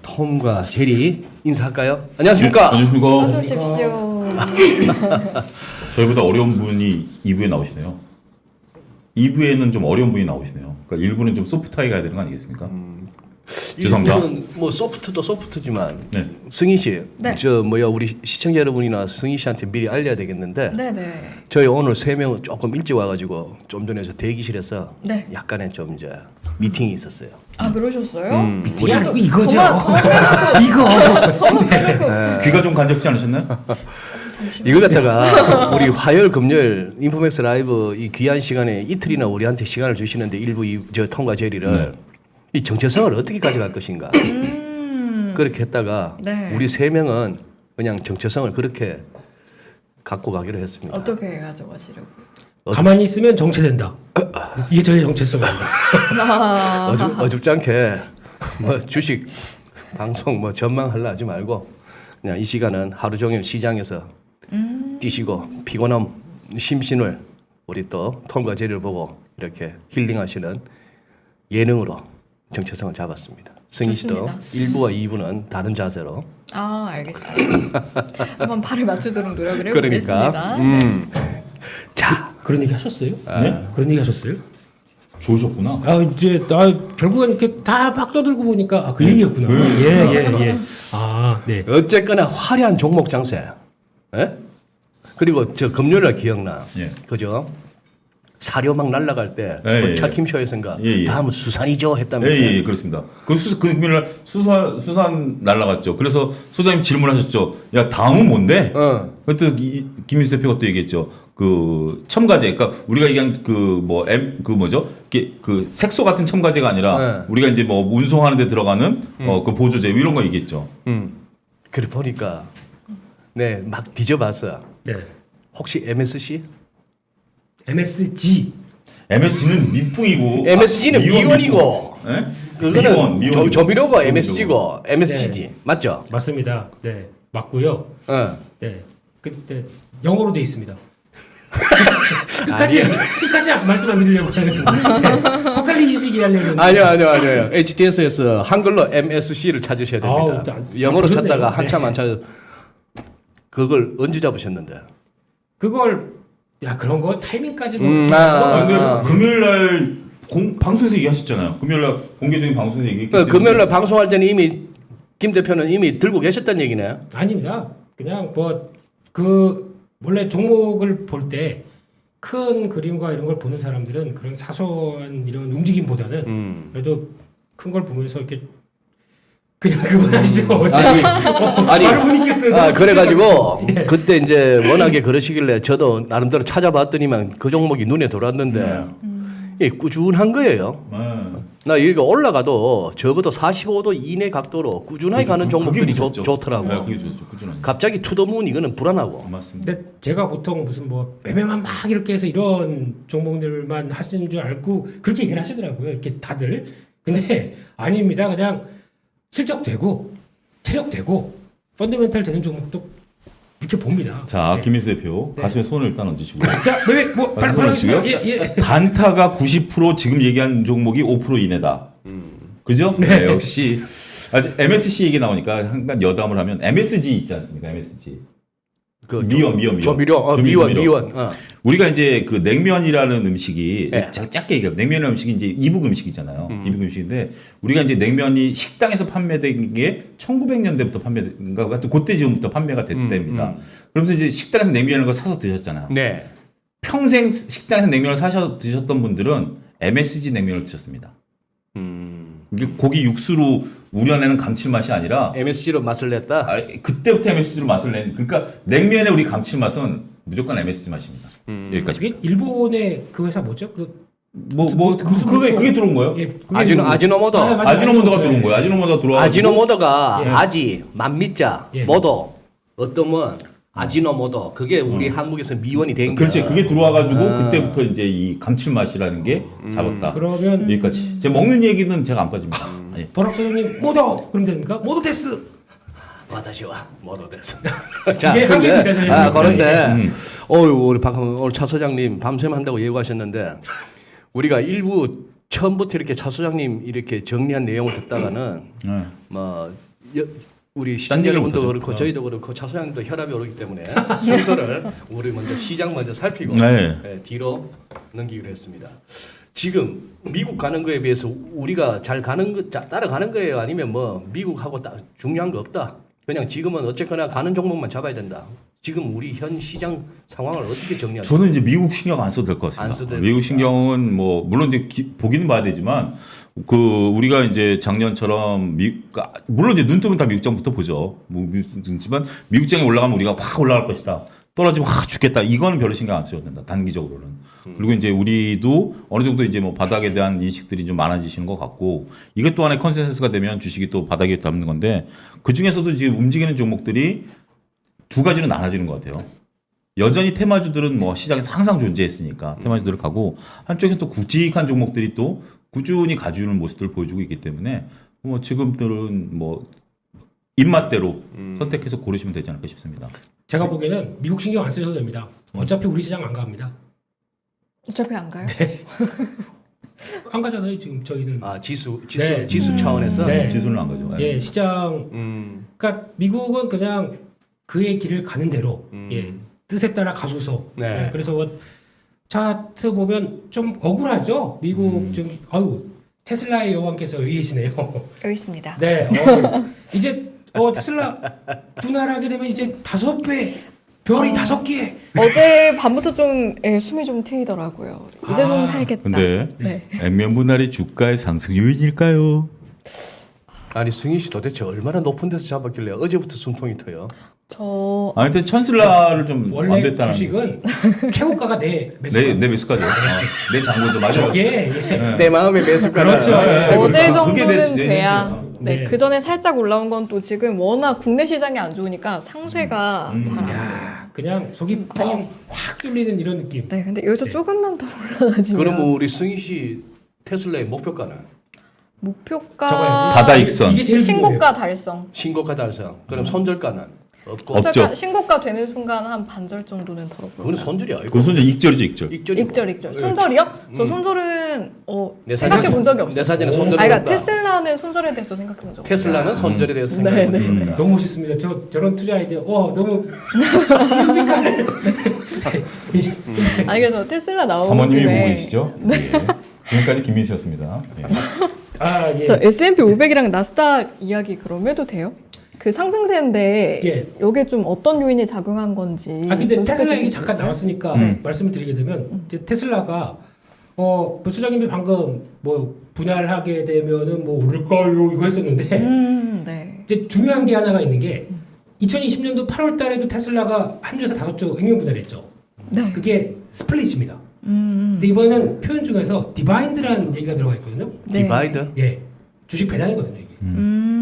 톰과 제리 인사할까요? 안녕하십니까? 안녕하십니까. 어서 오십시오. 저희보다 어려운 분이 2부에 나오시네요. 2부에는 좀 어려운 분이 나오시네요. 그러니까 1부는 좀 소프트하게 가야 되는 거 아니겠습니까? 죄송합니다. 이분은 뭐 소프트도 소프트지만 네. 승희 씨, 네. 우리 시청자 여러분이나 승희 씨한테 미리 알려야 되겠는데 네네. 저희 오늘 3명 조금 일찍 와가지고 좀 전에 저 대기실에서 네. 약간의 좀 이제 미팅이 있었어요. 아 그러셨어요? 미팅이 아니고 이거죠. 처음 해보고. 귀가 좀 간접지 않으셨나요? 이걸 갖다가 우리 화요일 금요일 인포맥스 라이브 이 귀한 시간에 이틀이나 우리한테 시간을 주시는데 일부 저 톰과 제리를 네. 이 정체성을 어떻게 가져갈 것인가 그렇게 했다가 네. 우리 3명은 그냥 정체성을 그렇게 갖고 가기로 했습니다. 어떻게 가져가시려고? 가만히 있으면 정체된다. 이게 저의 정체성입니다. 아, 어줍잖게 뭐 주식 방송 뭐 전망하려 하지 말고 그냥 이 시간은 하루 종일 시장에서 뛰시고 피곤함 심신을 우리 또 톰과 제리를 보고 이렇게 힐링하시는 예능으로 정체성을 잡았습니다. 승희 씨도 좋습니다. 1부와 2부는 다른 자세로 아 알겠습니다. 한번 팔을 맞추도록 노력을 그러니까 해보겠습니다. 자 그런 얘기 하셨어요? 네? 그런 얘기 하셨어요? 좋으셨구나. 결국은 이렇게 다 막 떠들고 보니까 그 얘기였구나. 예. 네. 어쨌거나 화려한 종목 장세. 예? 그리고 저 금요일날 기억나. 예. 그죠? 사료 막 날라갈 때 예, 차킴 쇼에서인가 예. 다음은 수산이죠 했다면서요. 예, 그렇습니다. 금요일날 수산 날라갔죠. 그래서 수장님 질문하셨죠. 야, 다음은 뭔데? 그때 김민수 대표가 또 얘기했죠. 그 첨가제, 그러니까 우리가 얘기한 그 색소 같은 첨가제가 아니라 네. 우리가 이제 뭐 운송하는데 들어가는 그 보조제 이런 거 얘기했죠. 그래 보니까 네 막 뒤져봤어. 네. 혹시 MSC? MSG. MSG는 미풍이고 MSG는 미원이고. 예? 그거는 미원. 조미료고 MSG고 MSC지 네. 맞죠? 맞습니다. 네. 맞고요. 어. 네. 그때 영어로 돼 있습니다. 끝까지 말씀 안 드리려고 하는 헛갈리시기 하려는. 아니요. HTS에서 한글로 MSC를 찾으셔야 됩니다. 영어로 그러네요. 찾다가 한참 네. 안 찾아. 그걸 언제 잡으셨는데? 그걸 그런 거 타이밍까지 근데 금요일날 방송에서 얘기하셨잖아요. 금요일날 공개적인 방송에서 얘기했기 때문에. 금요일날 방송할 때는 이미 김 대표는 이미 들고 계셨다는 얘기네. 아닙니다. 그냥 원래 종목을 볼 때 큰 그림과 이런 걸 보는 사람들은 그런 사소한 이런 움직임보다는 그래도 큰 걸 보면서 이렇게 그냥 그걸 하시죠. 아니, 말을 못 읽겠어요. 그래가지고 예. 그때 이제 워낙에 그러시길래 저도 나름대로 찾아봤더니만 그 종목이 눈에 들어왔는데 예, 꾸준한 거예요. 네. 나 여기 올라가도 적어도 45도 이내 각도로 꾸준하게 가는 종목들이 좋더라고. 네, 그게 좋죠. 꾸준하게. 갑자기 투더문 이거는 불안하고. 맞습니다. 근데 제가 보통 무슨 뭐 매매만 막 이렇게 해서 이런 종목들만 하시는 줄 알고 그렇게 얘기를 하시더라고요. 이렇게 다들. 근데 아닙니다. 그냥 실적되고 체력되고 펀더멘탈 되는 종목도 이렇게 봅니다. 자, 네. 김민수 대표 가슴에 손을 일단 얹으시고요. 자, 매매 뭐 말씀하시고요. 예. 단타가 90% 지금 얘기한 종목이 5% 이내다. 그죠? 네. 역시 MSC 얘기 나오니까 한간 여담을 하면 MSG 있지 않습니까? MSG. 그 미원. 조미료, 미원. 우리가 이제 그 냉면이라는 음식이 네. 짧게 얘기하면 냉면이라는 음식이 이제 이북 음식이잖아요. 이북 음식인데 우리가 이제 냉면이 식당에서 판매된 게 1900년대부터 판매가 하여튼 그때 지금부터 판매가 됐답니다. 그러면서 이제 식당에서 냉면이라는 걸 사서 드셨잖아요. 네. 평생 식당에서 냉면을 사셔 드셨던 분들은 MSG 냉면을 드셨습니다. 이게 고기 육수로 우려내는 감칠맛이 아니라 MSG로 맛을 냈다. 그때부터 MSG로 맛을 낸. 그러니까 냉면의 우리 감칠맛은 무조건 MSG 맛입니다. 여기까지. 이게 일본의 그 회사 뭐죠? 그게 들어온 거예요? 예, 아지노모토. 아지노모토가 들어온 거예요. 아지노모토가 들어와. 아지노모토가 예. 아지, 만미자, 예. 모도, 어떠면 아지노모토. 그게 우리 한국에서 미원이 된 거야. 그렇지. 그게 들어와가지고 그때부터 이제 이 감칠맛이라는 게 잡았다. 그러면 여기까지. 제 먹는 얘기는 제가 안 빠집니다. 예. 버럭소님 모도 그럼 됩니까? 모도 데스. 와다시와 모도 됐어. 이게 한계입니다, 저희는. 그런데 우리 오늘 차 소장님 밤샘 한다고 예고하셨는데 우리가 일부 처음부터 이렇게 차 소장님 이렇게 정리한 내용을 듣다가는 네. 뭐 우리 딴 시청자 얘기를 여러분도 못하죠. 그렇고 저희도 그렇고 차소양도 혈압이 오르기 때문에 순서를 우리 먼저 시장 먼저 살피고 네. 뒤로 넘기기로 했습니다. 지금 미국 가는 거에 비해서 우리가 잘 가는 거 따라가는 거예요? 아니면 뭐 미국하고 중요한 거 없다? 그냥 지금은 어쨌거나 가는 종목만 잡아야 된다. 지금 우리 현 시장 상황을 어떻게 정리하죠? 저는 이제 미국 신경 안 써도 될 것 안 써도 같습니다. 될 미국 것 신경은 뭐 물론 이제 보기는 봐야 되지만 그 우리가 이제 작년처럼 물론 이제 눈 뜨면 다 미국장부터 보죠. 뭐 미국장이지만 미국장이 올라가면 우리가 확 올라갈 것이다. 떨어지면 확 죽겠다. 이거는 별로 신경 안 써도 된다. 단기적으로는. 그리고 이제 우리도 어느 정도 이제 뭐 바닥에 대한 인식들이 좀 많아지시는 것 같고 이게 또 하나의 컨센서스가 되면 주식이 또 바닥에 담는 건데 그 중에서도 지금 움직이는 종목들이 두 가지로 나눠지는 것 같아요. 여전히 테마주들은 뭐 시장에서 항상 존재했으니까 테마주들을 가고 한쪽에 또 굵직한 종목들이 또 꾸준히 가주는 모습들을 보여주고 있기 때문에 뭐 지금들은 뭐 입맛대로 선택해서 고르시면 되지 않을까 싶습니다. 제가 보기에는 미국 신경 안 쓰셔도 됩니다. 어차피 우리 시장 안 갑니다. 어차피 안 가요? 안 가잖아요 지금 저희는. 지수 네. 차원에서 네. 지수는 안 가죠. 예, 시장. 그러니까 미국은 그냥 그의 길을 가는 대로 예, 뜻에 따라 가소서. 네. 예, 그래서 뭐 차트 보면 좀 억울하죠. 미국 좀 아유 테슬라의 여왕께서 여기 계시네요. 여기 있습니다. 네, 이제 테슬라 분할하게 되면 이제 5배 별이 5개. 어제 밤부터 좀 숨이 좀 트이더라고요. 이제 좀 살겠다. 근데 네. 액면 분할이 주가의 상승 요인일까요? 아니 승희 씨 도대체 얼마나 높은 데서 잡았길래 어제부터 숨통이 트여? 저 아, 근데 천슬라를 좀 원래 완됐다는 주식은 최고가가 내 매수. 내 매수가죠. 내 장고죠. 맞아요. 예, 예. 네. 내 마음의 매수가는 그렇죠. 어제 그게 내 정도는 돼야. 매수예요. 네, 네. 그 전에 살짝 올라온 건 또 지금 워낙 국내 시장이 안 좋으니까 상쇄가 잘 안 돼요. 야, 그냥 속이 뻥 확 뚫리는 이런 느낌. 네, 근데 여기서 조금만 더 올라가지면 그러면 우리 승희 씨 테슬라의 목표가는 목표가 적어야지. 다다익선. 이게 제일 중요해요. 신고가 달성. 신고가 달성. 그럼 손절가는 없고. 없죠. 그러니까 신고가 되는 순간 한 반절 정도는 더 그건 올라가요. 손절이 아니고. 그건 손절 익절이죠, 익절. 익절이고. 익절. 손절이요? 저 손절은 내 생각해 본 적이 내 없어요. 사진에 아, 손절이 그러니까 없다. 테슬라는 손절에 대해서 생각해 본 적 없어요. 테슬라는 손절에 대해서 네, 생각해 네. 봅니다. 너무 멋있습니다. 저런 투자 아이디어. 너무 아니 그래서 테슬라 나오는 사모님이 보고 김에 계시죠? 네. 지금까지 김민수였습니다. 네. 예. 저 S&P 500이랑 나스닥 이야기 그럼 해도 돼요? 그 상승세인데 예. 이게 좀 어떤 요인이 작용한 건지. 근데 분석해 테슬라 주실 얘기 수 잠깐 있어요? 나왔으니까 말씀을 드리게 되면 이제 테슬라가 부처장님이 방금 뭐 분할하게 되면은 뭐 오를까요 이거 했었는데 네. 이제 중요한 게 하나가 있는 게 2020년도 8월 달에도 테슬라가 한 주에서 5조 액면 분할했죠. 네. 그게 스플릿입니다. 근데 이번에는 표현 중에서 디바인드라는 얘기가 들어가 있거든요. 네. 디바이드. 예. 주식 배당이거든요, 이게.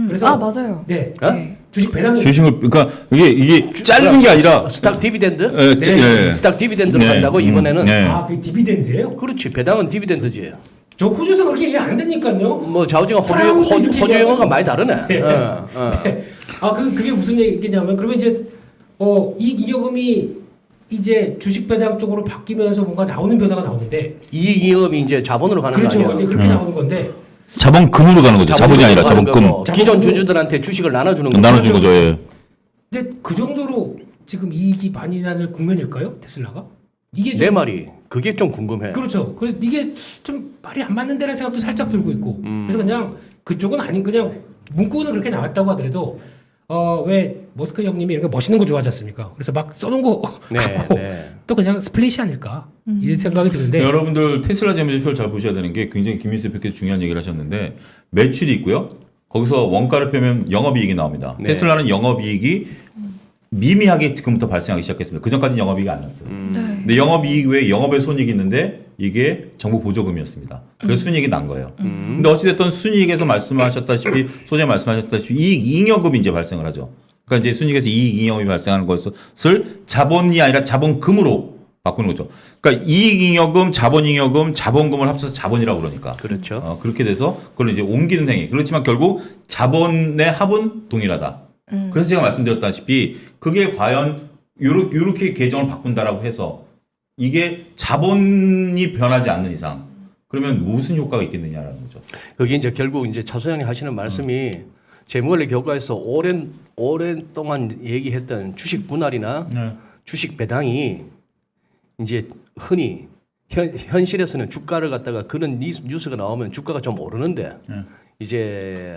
그래서 맞아요. 네. 어? 네. 주식 배당이 주식을 그러니까 이게 짧은 게 아니라 스탁 디비덴드? 예, 네. 스탁 디비덴드로 네. 간다고 이번에는. 네. 그게 디비덴드예요? 그렇지. 배당은 디비덴드지. 저 호주에서 그렇게 얘기 안 된다니까요. 뭐 좌우지가 프랑스 이렇게 호주 영어가 많이 다르네. 네. 네. 그게 무슨 얘기냐면 그러면 이제 이익 잉여금이 이제 주식 배당 쪽으로 바뀌면서 뭔가 나오는 변화가 나오는데 이익 이익이 이제 자본으로 가는 그렇죠. 거 아니야? 이제 그렇게 나오는 건데 자본금으로 가는 거죠. 자본이 아니라 가는 자본금. 거고. 기존 주주들한테 주식을 나눠주는 거죠. 나눠준 거죠. 예. 근데 그 정도로 지금 이익이 많이 나는 국면일까요? 테슬라가? 이게 내 말이 그게 좀 궁금해. 그렇죠. 그래서 이게 좀 말이 안 맞는 데라는 생각도 살짝 들고 있고. 그래서 그냥 그쪽은 아닌 그냥 문구는 그렇게 나왔다고 하더라도 왜 머스크 형님이 이렇게 멋있는 거 좋아하지 않습니까? 그래서 막 써놓은 거 갖고 또 그냥 스플릿이 아닐까 이 생각이 드는데 여러분들 테슬라 재무제표를 잘 보셔야 되는 게 굉장히 김민수 대표께서 중요한 얘기를 하셨는데 매출이 있고요. 거기서 원가를 빼면 영업이익이 나옵니다. 네. 테슬라는 영업이익이 미미하게 지금부터 발생하기 시작했습니다. 그전까지는 영업이익이 안 났어요. 네. 근데 영업이익 외에 영업의 손익이 있는데 이게 정부 보조금이었습니다. 그래서 순이익이 난 거예요. 근데 어찌됐든 순이익에서 말씀하셨다시피 소장님 말씀하셨다시피 이익 잉여금이 이제 발생을 하죠. 그러니까 이제 순이익에서 이익 잉여금이 발생하는 것을 자본이 아니라 자본금으로 바꾸는 거죠. 그러니까 이익 잉여금, 자본 잉여금, 자본금을 합쳐서 자본이라고 그러니까. 그렇죠. 그렇게 돼서 그걸 이제 옮기는 행위. 그렇지만 결국 자본의 합은 동일하다. 그래서 제가 말씀드렸다시피 그게 과연 요렇게 계정을 바꾼다라고 해서 이게 자본이 변하지 않는 이상 그러면 무슨 효과가 있겠느냐라는 거죠. 그게 이제 결국 이제 차 소장님 하시는 말씀이 재무관리 교과에서 오랜동안 얘기했던 주식 분할이나 네. 주식 배당이 이제 흔히 현실에서는 주가를 갖다가 그런 뉴스가 나오면 주가가 좀 오르는데 네. 이제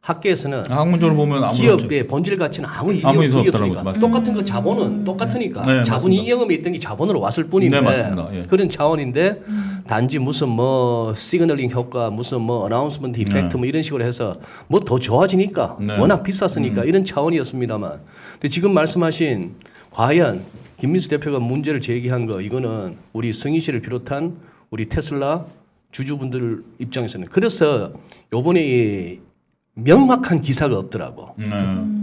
학계에서는 학문적으로 보면 아무런 기업의 본질 가치는 아무 이익이 아무 이익 없다라고 없으니까 맞습니다. 똑같은 거 자본은 똑같으니까 네, 자본이 맞습니다. 이영음에 있던 게 자본으로 왔을 뿐인데 네, 맞습니다. 예. 그런 차원인데 단지 무슨 뭐 시그널링 효과 무슨 뭐 어나운스먼트 이펙트 뭐 이런 식으로 해서 뭐 더 좋아지니까 네. 워낙 비쌌으니까 이런 차원이었습니다만 근데 지금 말씀하신 과연 김민수 대표가 문제를 제기한 거 이거는 우리 승희 씨를 비롯한 우리 테슬라 주주분들 입장에서는 그래서 요번에 이 명확한 기사가 없더라고.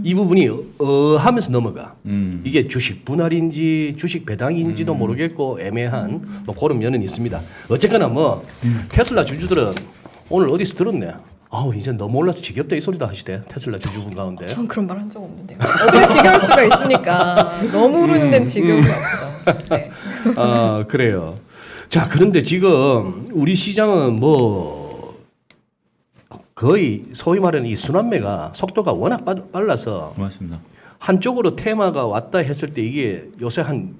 이 부분이 하면서 넘어가. 이게 주식 분할인지 주식 배당인지도 모르겠고 애매한 뭐 그런 면은 있습니다. 어쨌거나 뭐 테슬라 주주들은 오늘 어디서 들었네. 아우 이제 너무 올라서 지겹다 이 소리도 하시대 테슬라 주주분 가운데. 전 그런 말 한 적 없는데요. 어떻게 지겨울 수가 있습니까? 너무 오르는 데는 지겨움이 없죠. 네. 아 그래요. 자 그런데 지금 우리 시장은 뭐 거의 소위 말하는 이 순환매가 속도가 워낙 빨라서 맞습니다. 한쪽으로 테마가 왔다 했을 때 이게 요새 한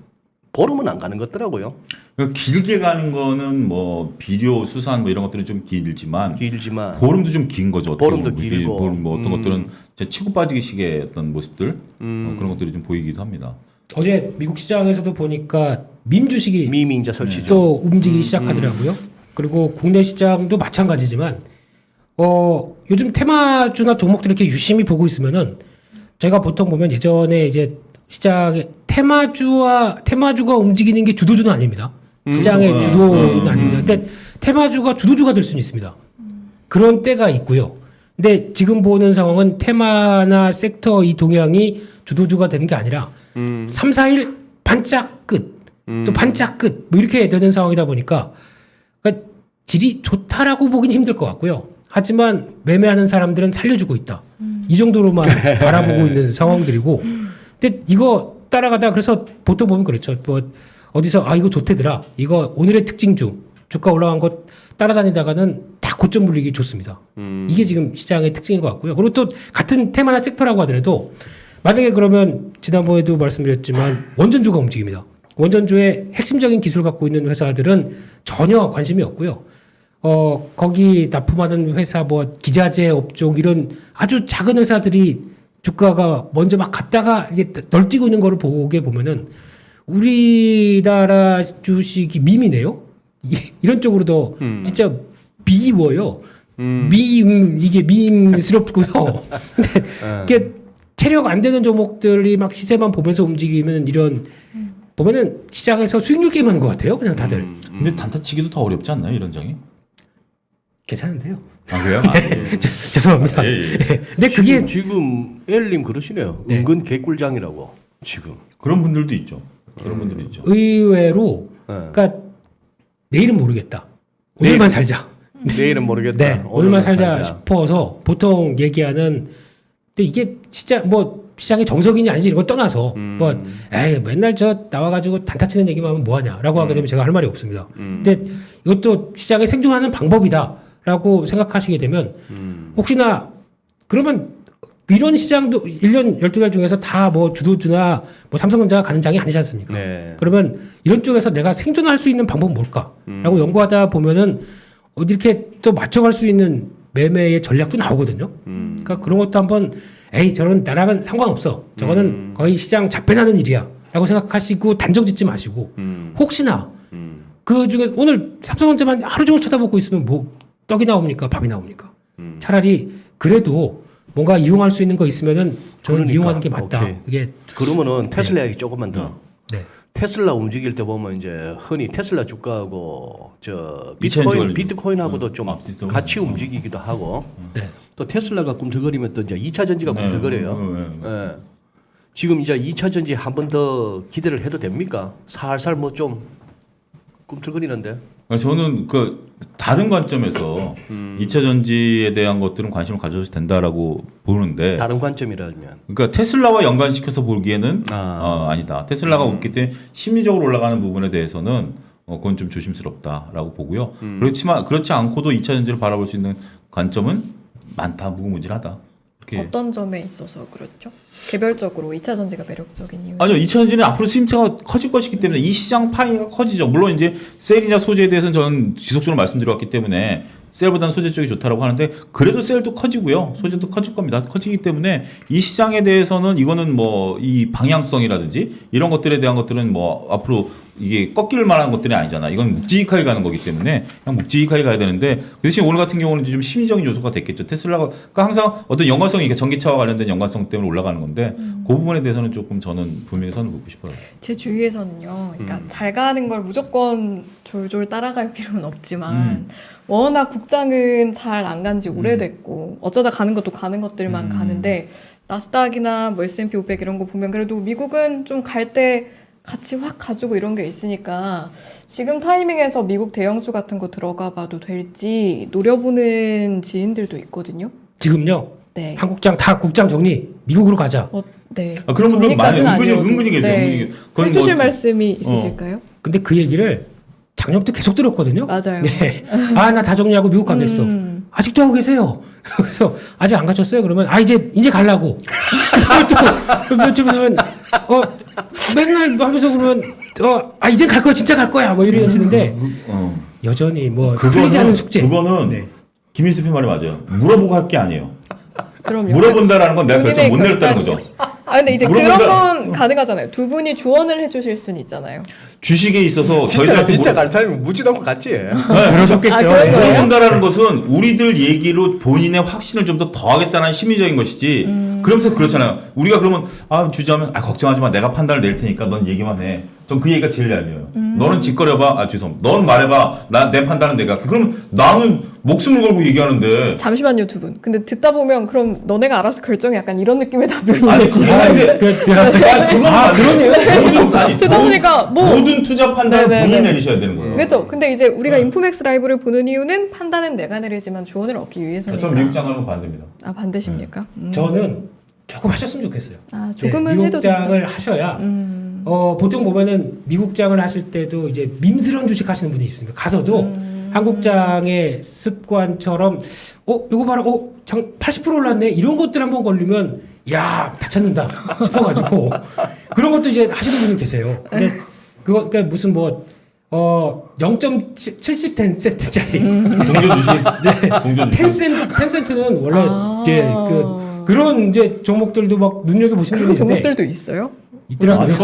보름은 안 가는 것 같더라고요. 그러니까 길게 가는 거는 뭐 비료, 수산 뭐 이런 것들은 좀 길지만 길지만 보름도 좀 긴 거죠. 어떻게 보름도 보면. 길고. 보름 뭐 어떤 것들은 진짜 치고 빠지기식의 어떤 모습들 그런 것들이 좀 보이기도 합니다. 어제 미국 시장에서도 보니까 밈 주식이 미민자 설치죠. 또 움직이기 시작하더라고요. 그리고 국내 시장도 마찬가지지만 요즘 테마주나 종목들 이렇게 유심히 보고 있으면은 제가 보통 보면 예전에 이제 시장에 테마주가 움직이는 게 주도주는 아닙니다. 시장의 주도는 아닙니다. 근데 테마주가 주도주가 될 수는 있습니다. 그런 때가 있고요. 근데 지금 보는 상황은 테마나 섹터 이 동향이 주도주가 되는 게 아니라 3, 4일 반짝 끝, 또 반짝 끝, 뭐 이렇게 되는 상황이다 보니까 그러니까 질이 좋다라고 보긴 힘들 것 같고요. 하지만 매매하는 사람들은 살려주고 있다. 이 정도로만 바라보고 있는 상황들이고. 근데 이거 따라가다 그래서 보통 보면 그렇죠. 뭐 어디서 이거 좋대더라. 이거 오늘의 특징주 주가 올라간 거 따라다니다가는 다 고점 물리기 좋습니다. 이게 지금 시장의 특징인 것 같고요. 그리고 또 같은 테마나 섹터라고 하더라도 만약에 그러면 지난번에도 말씀드렸지만 원전주가 움직입니다. 원전주의 핵심적인 기술 갖고 있는 회사들은 전혀 관심이 없고요. 거기 납품하는 회사 뭐 기자재 업종 이런 아주 작은 회사들이 주가가 먼저 막 갔다가 이게 널뛰고 있는 거를 보게 보면은 우리나라 주식이 밈이네요. 이런 쪽으로도 진짜 미워요. 이게 밈스럽고요. 근데 이게 체력 안 되는 종목들이 막 시세만 보면서 움직이면 이런 보면은 시장에서 수익률 게임하는 것 같아요. 그냥 다들. 근데 단타치기도 더 어렵지 않나요, 이런 장이? 괜찮은데요. 아 그래요? 죄송합니다. 예. 근데 그게 지금 엘님 그러시네요. 네. 은근 개꿀장이라고 지금. 그런 분들도 있죠. 그런 분들도 있죠. 의외로 그러니까 내일은 모르겠다. 오늘만 살자. 내일은 모르겠다. 네, 오늘만 살자 싶어서 보통 얘기하는. 근데 이게 진짜 뭐 시장의 정석이냐 아니지 이런 걸 떠나서 뭐 맨날 저 나와가지고 단타치는 얘기만 하면 뭐하냐라고 하게 되면 제가 할 말이 없습니다. 근데 이것도 시장에 생존하는 방법이다라고 생각하시게 되면 혹시나 그러면 이런 시장도 1년 12달 중에서 다 뭐 주도주나 뭐 삼성전자가 가는 장이 아니지 않습니까? 네. 그러면 이런 쪽에서 내가 생존할 수 있는 방법은 뭘까라고 연구하다 보면은 이렇게 또 맞춰갈 수 있는 매매의 전략도 나오거든요. 그러니까 그런 것도 한번 저는 나랑은 상관없어. 저거는 거의 시장 자폐나는 일이야. 라고 생각하시고 단정 짓지 마시고 혹시나 그 중에 오늘 삼성전자만 하루 종일 쳐다보고 있으면 뭐 떡이 나옵니까? 밥이 나옵니까? 차라리 그래도 뭔가 이용할 수 있는 거 있으면은 저는 그러니까. 이용하는 게 맞다. 오케이. 이게 그러면은 테슬라 얘기 조금만 더. 네. 테슬라 움직일 때 보면 이제 흔히 테슬라 주가하고 저 이차전지 비트코인하고도 좀 비트코인. 같이 움직이기도 하고 네. 또 테슬라가 꿈틀거리면 또 이제 2차 전지가 네. 꿈틀거려요. 예. 지금 이제 2차 전지 한 번 더 기대를 해도 됩니까? 살살 뭐 좀 꿈틀거리는데. 저는 그 다른 관점에서 2차 전지에 대한 것들은 관심을 가져도 된다라고 보는데 다른 관점이라면. 그러니까 테슬라와 연관시켜서 보기에는 아. 아니다. 테슬라가 없기 때문에 심리적으로 올라가는 부분에 대해서는 그건 좀 조심스럽다라고 보고요. 그렇지만 그렇지 않고도 2차 전지를 바라볼 수 있는 관점은 많다, 무궁무진하다. 어떤 점에 있어서 그렇죠? 개별적으로 2차 전지가 매력적인 이유. 아니요, 2차 전지는 앞으로 수입차가 커질 것이기 때문에 이 시장 파이가 커지죠. 물론 이제 셀이나 소재에 대해서는 저는 지속적으로 말씀드렸기 때문에 셀보다는 소재 쪽이 좋다라고 하는데 그래도 셀도 커지고요. 소재도 커질 겁니다. 커지기 때문에 이 시장에 대해서는 이거는 뭐 이 방향성이라든지 이런 것들에 대한 것들은 뭐 앞으로 이게 꺾일 만한 것들이 아니잖아. 이건 묵직하게 가는 거기 때문에 그냥 묵직하게 가야 되는데 그 대신 오늘 같은 경우는 좀 심리적인 요소가 됐겠죠. 테슬라가 항상 어떤 연관성이 그러니까 전기차와 관련된 연관성 때문에 올라가는 건데 그 부분에 대해서는 조금 저는 분명히 선을 긋고 싶어요. 제 주위에서는요, 그러니까 잘 가는 걸 무조건 졸졸 따라갈 필요는 없지만 워낙 국장은 잘 안 간 지 오래됐고 어쩌다 가는 것도 가는 것들만 가는데 나스닥이나 뭐 S&P 500 이런 거 보면 그래도 미국은 좀 갈 때 같이 확 가지고 이런 게 있으니까 지금 타이밍에서 미국 대형주 같은 거 들어가 봐도 될지 노려보는 지인들도 있거든요. 지금요. 네. 한국장 다 국장 정리 미국으로 가자. 네. 아, 그런 분들 많이 정리까지는 은근히 아니어도. 은근히 계세요. 네. 은근히. 그건 해주실 뭐- 말씀이 있으실까요? 근데 그 얘기를 작년부터 계속 들었거든요. 맞아요. 네. 아, 나 다 정리하고 미국 가겠어. 아직도 하고 계세요. 그래서 아직 안 가셨어요? 그러면 이제 가려고. 그럼 좀 그러면 맨날 하면서 그러면 이제 갈 거야, 진짜 갈 거야, 뭐 이러시는데 여전히 뭐 풀리지 않은 숙제. 그거는 네. 김일수 표 말이 맞아요. 물어보고 할 게 아니에요. 그럼요. 물어본다라는 건 내가 결정 못 본인의 내렸다는 거죠. 결단이요. 근데 이제 물어본다. 그런 건 가능하잖아요. 두 분이 조언을 해주실 수는 있잖아요. 주식에 있어서 진짜 저희들한테 진짜 갈 사람이 묻지도 않고 갔지. 그러셨겠죠. 아, 그런 거예요? 물어본다라는 것은 우리들 얘기로 본인의 확신을 좀 더 더하겠다는 심리적인 것이지. 그러면서 그렇잖아요. 우리가 그러면 주저하면 걱정하지 마. 내가 판단을 낼 테니까 넌 얘기만 해. 전 그 얘기가 제일 얄미워요. 너는 짓거려봐. 죄송합니다. 넌 말해봐. 내 판단은 내가. 그럼 나는 목숨을 걸고 얘기하는데. 잠시만요, 두 분. 근데 듣다 보면 그럼 너네가 알아서 결정해. 약간 이런 느낌의 답변이 아니 되지. 근데 그러네요. 듣다 보니까 모든 투자 판단을 네네네. 본인이 내리셔야 되는 거예요. 그렇죠. 근데 이제 우리가 인포맥스 라이브를 보는 이유는 판단은 내가 내리지만 조언을 얻기 위해서니까. 전 미국 장가는 반대입니다. 반대십니까? 저는 조금 하셨으면 좋겠어요. 조금은 네, 해도 미국장을 된다. 하셔야 보통 보면은 미국장을 하실 때도 이제 밈스러운 주식 하시는 분이 있습니다. 가서도 한국장의 습관처럼 이거 봐라 80% 올랐네 이런 것들 한번 걸리면 야 다 찾는다 싶어가지고 그런 것도 이제 하시는 분이 계세요. 근데 그거 그러니까 무슨 뭐 0.70센트짜리 동전 주식. 네. 동전 주식. 텐센트는 원래 아. 이제 그런 이제 종목들도 막 눈여겨 보시는 그런 분이 있는데 종목들도 있어요? 있더라고요.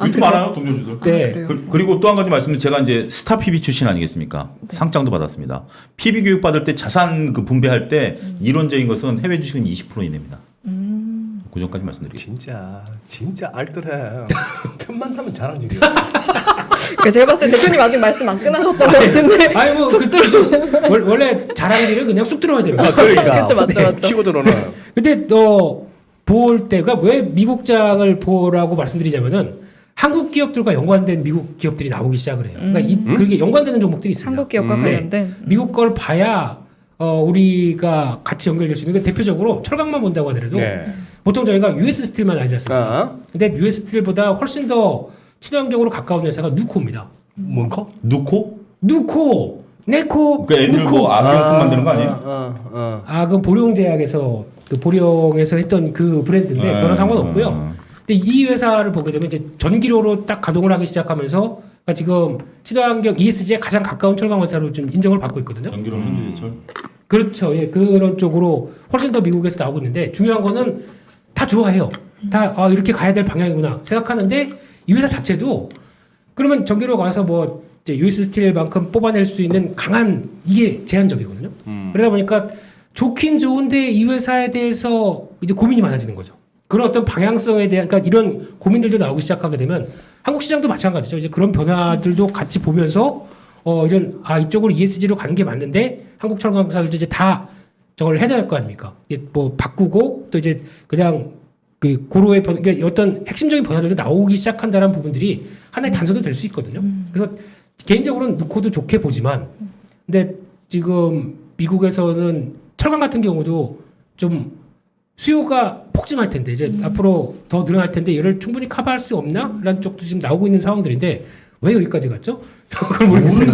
이렇게 많아요 동전주들. 네. 그래요? 그리고 또 한 가지 말씀드리면 제가 이제 스타 PB 출신 아니겠습니까? 상장도 받았습니다. PB 교육 받을 때 자산 분배할 때 이론적인 것은 해외 주식은 20% 이내입니다. 그 전까지 말씀드리겠습니다. 진짜 알뜰해. 틈만 나면 자랑질이야. 그러니까 제가 봤을 때 대표님 아직 말씀 안 끝나셨던 것 같은데. 아니 뭐 그때 원래 자랑질은 그냥 쑥 들어야 돼요. 그러니까. 그쵸, 맞죠. 치고 들어오는. 근데 볼 때가 왜 미국장을 보라고 말씀드리자면은 한국 기업들과 연관된 미국 기업들이 나오기 시작을 해요. 그러니까 그렇게 연관되는 종목들이 있습니다. 한국 기업과 네. 관련된. 미국 걸 봐야 우리가 같이 연결될 수 있는 게 대표적으로 철강만 본다고 하더라도 네. 보통 저희가 US 스틸만 알지 않습니까? 어? 근데 US 스틸보다 훨씬 더 친환경으로 가까운 회사가 누코입니다. 뭔가? 네코, 그 애들 누코. 뭐 악용품 만드는 거 아니에요? 그건 보령제약에서 보령에서 했던 그 브랜드인데 그런 상관없고요. 근데 이 회사를 보게 되면 이제 전기료로 딱 가동을 하기 시작하면서 그러니까 지금 친환경 ESG에 가장 가까운 철강 회사로 좀 인정을 받고 있거든요. 전기로 현대제철. 그렇죠. 예, 그런 쪽으로 훨씬 더 미국에서 나오고 있는데 중요한 거는 다 좋아해요. 다 이렇게 가야 될 방향이구나 생각하는데 이 회사 자체도 그러면 전기료 가서 뭐 이제 US 스틸만큼 뽑아낼 수 있는 강한 이게 제한적이거든요. 그러다 보니까 좋긴 좋은데 이 회사에 대해서 이제 고민이 많아지는 거죠. 그런 어떤 방향성에 대한 그러니까 이런 고민들도 나오기 시작하게 되면 한국 시장도 마찬가지죠. 이제 그런 변화들도 같이 보면서 이런 이쪽으로 ESG로 가는 게 맞는데 한국 철강사들도 이제 다 저걸 해야 될 거 아닙니까? 이게 뭐 바꾸고 또 이제 그냥 그 고로의 그러니까 어떤 핵심적인 변화들도 나오기 시작한다는 부분들이 하나의 단서도 될 수 있거든요. 그래서 개인적으로는 누코도 좋게 보지만 근데 지금 미국에서는 철강 같은 경우도 좀 수요가 폭증할 텐데 이제 앞으로 더 늘어날 텐데 이를 충분히 커버할 수 없나라는 쪽도 지금 나오고 있는 상황들인데 왜 여기까지 갔죠? 그걸 모르겠어요.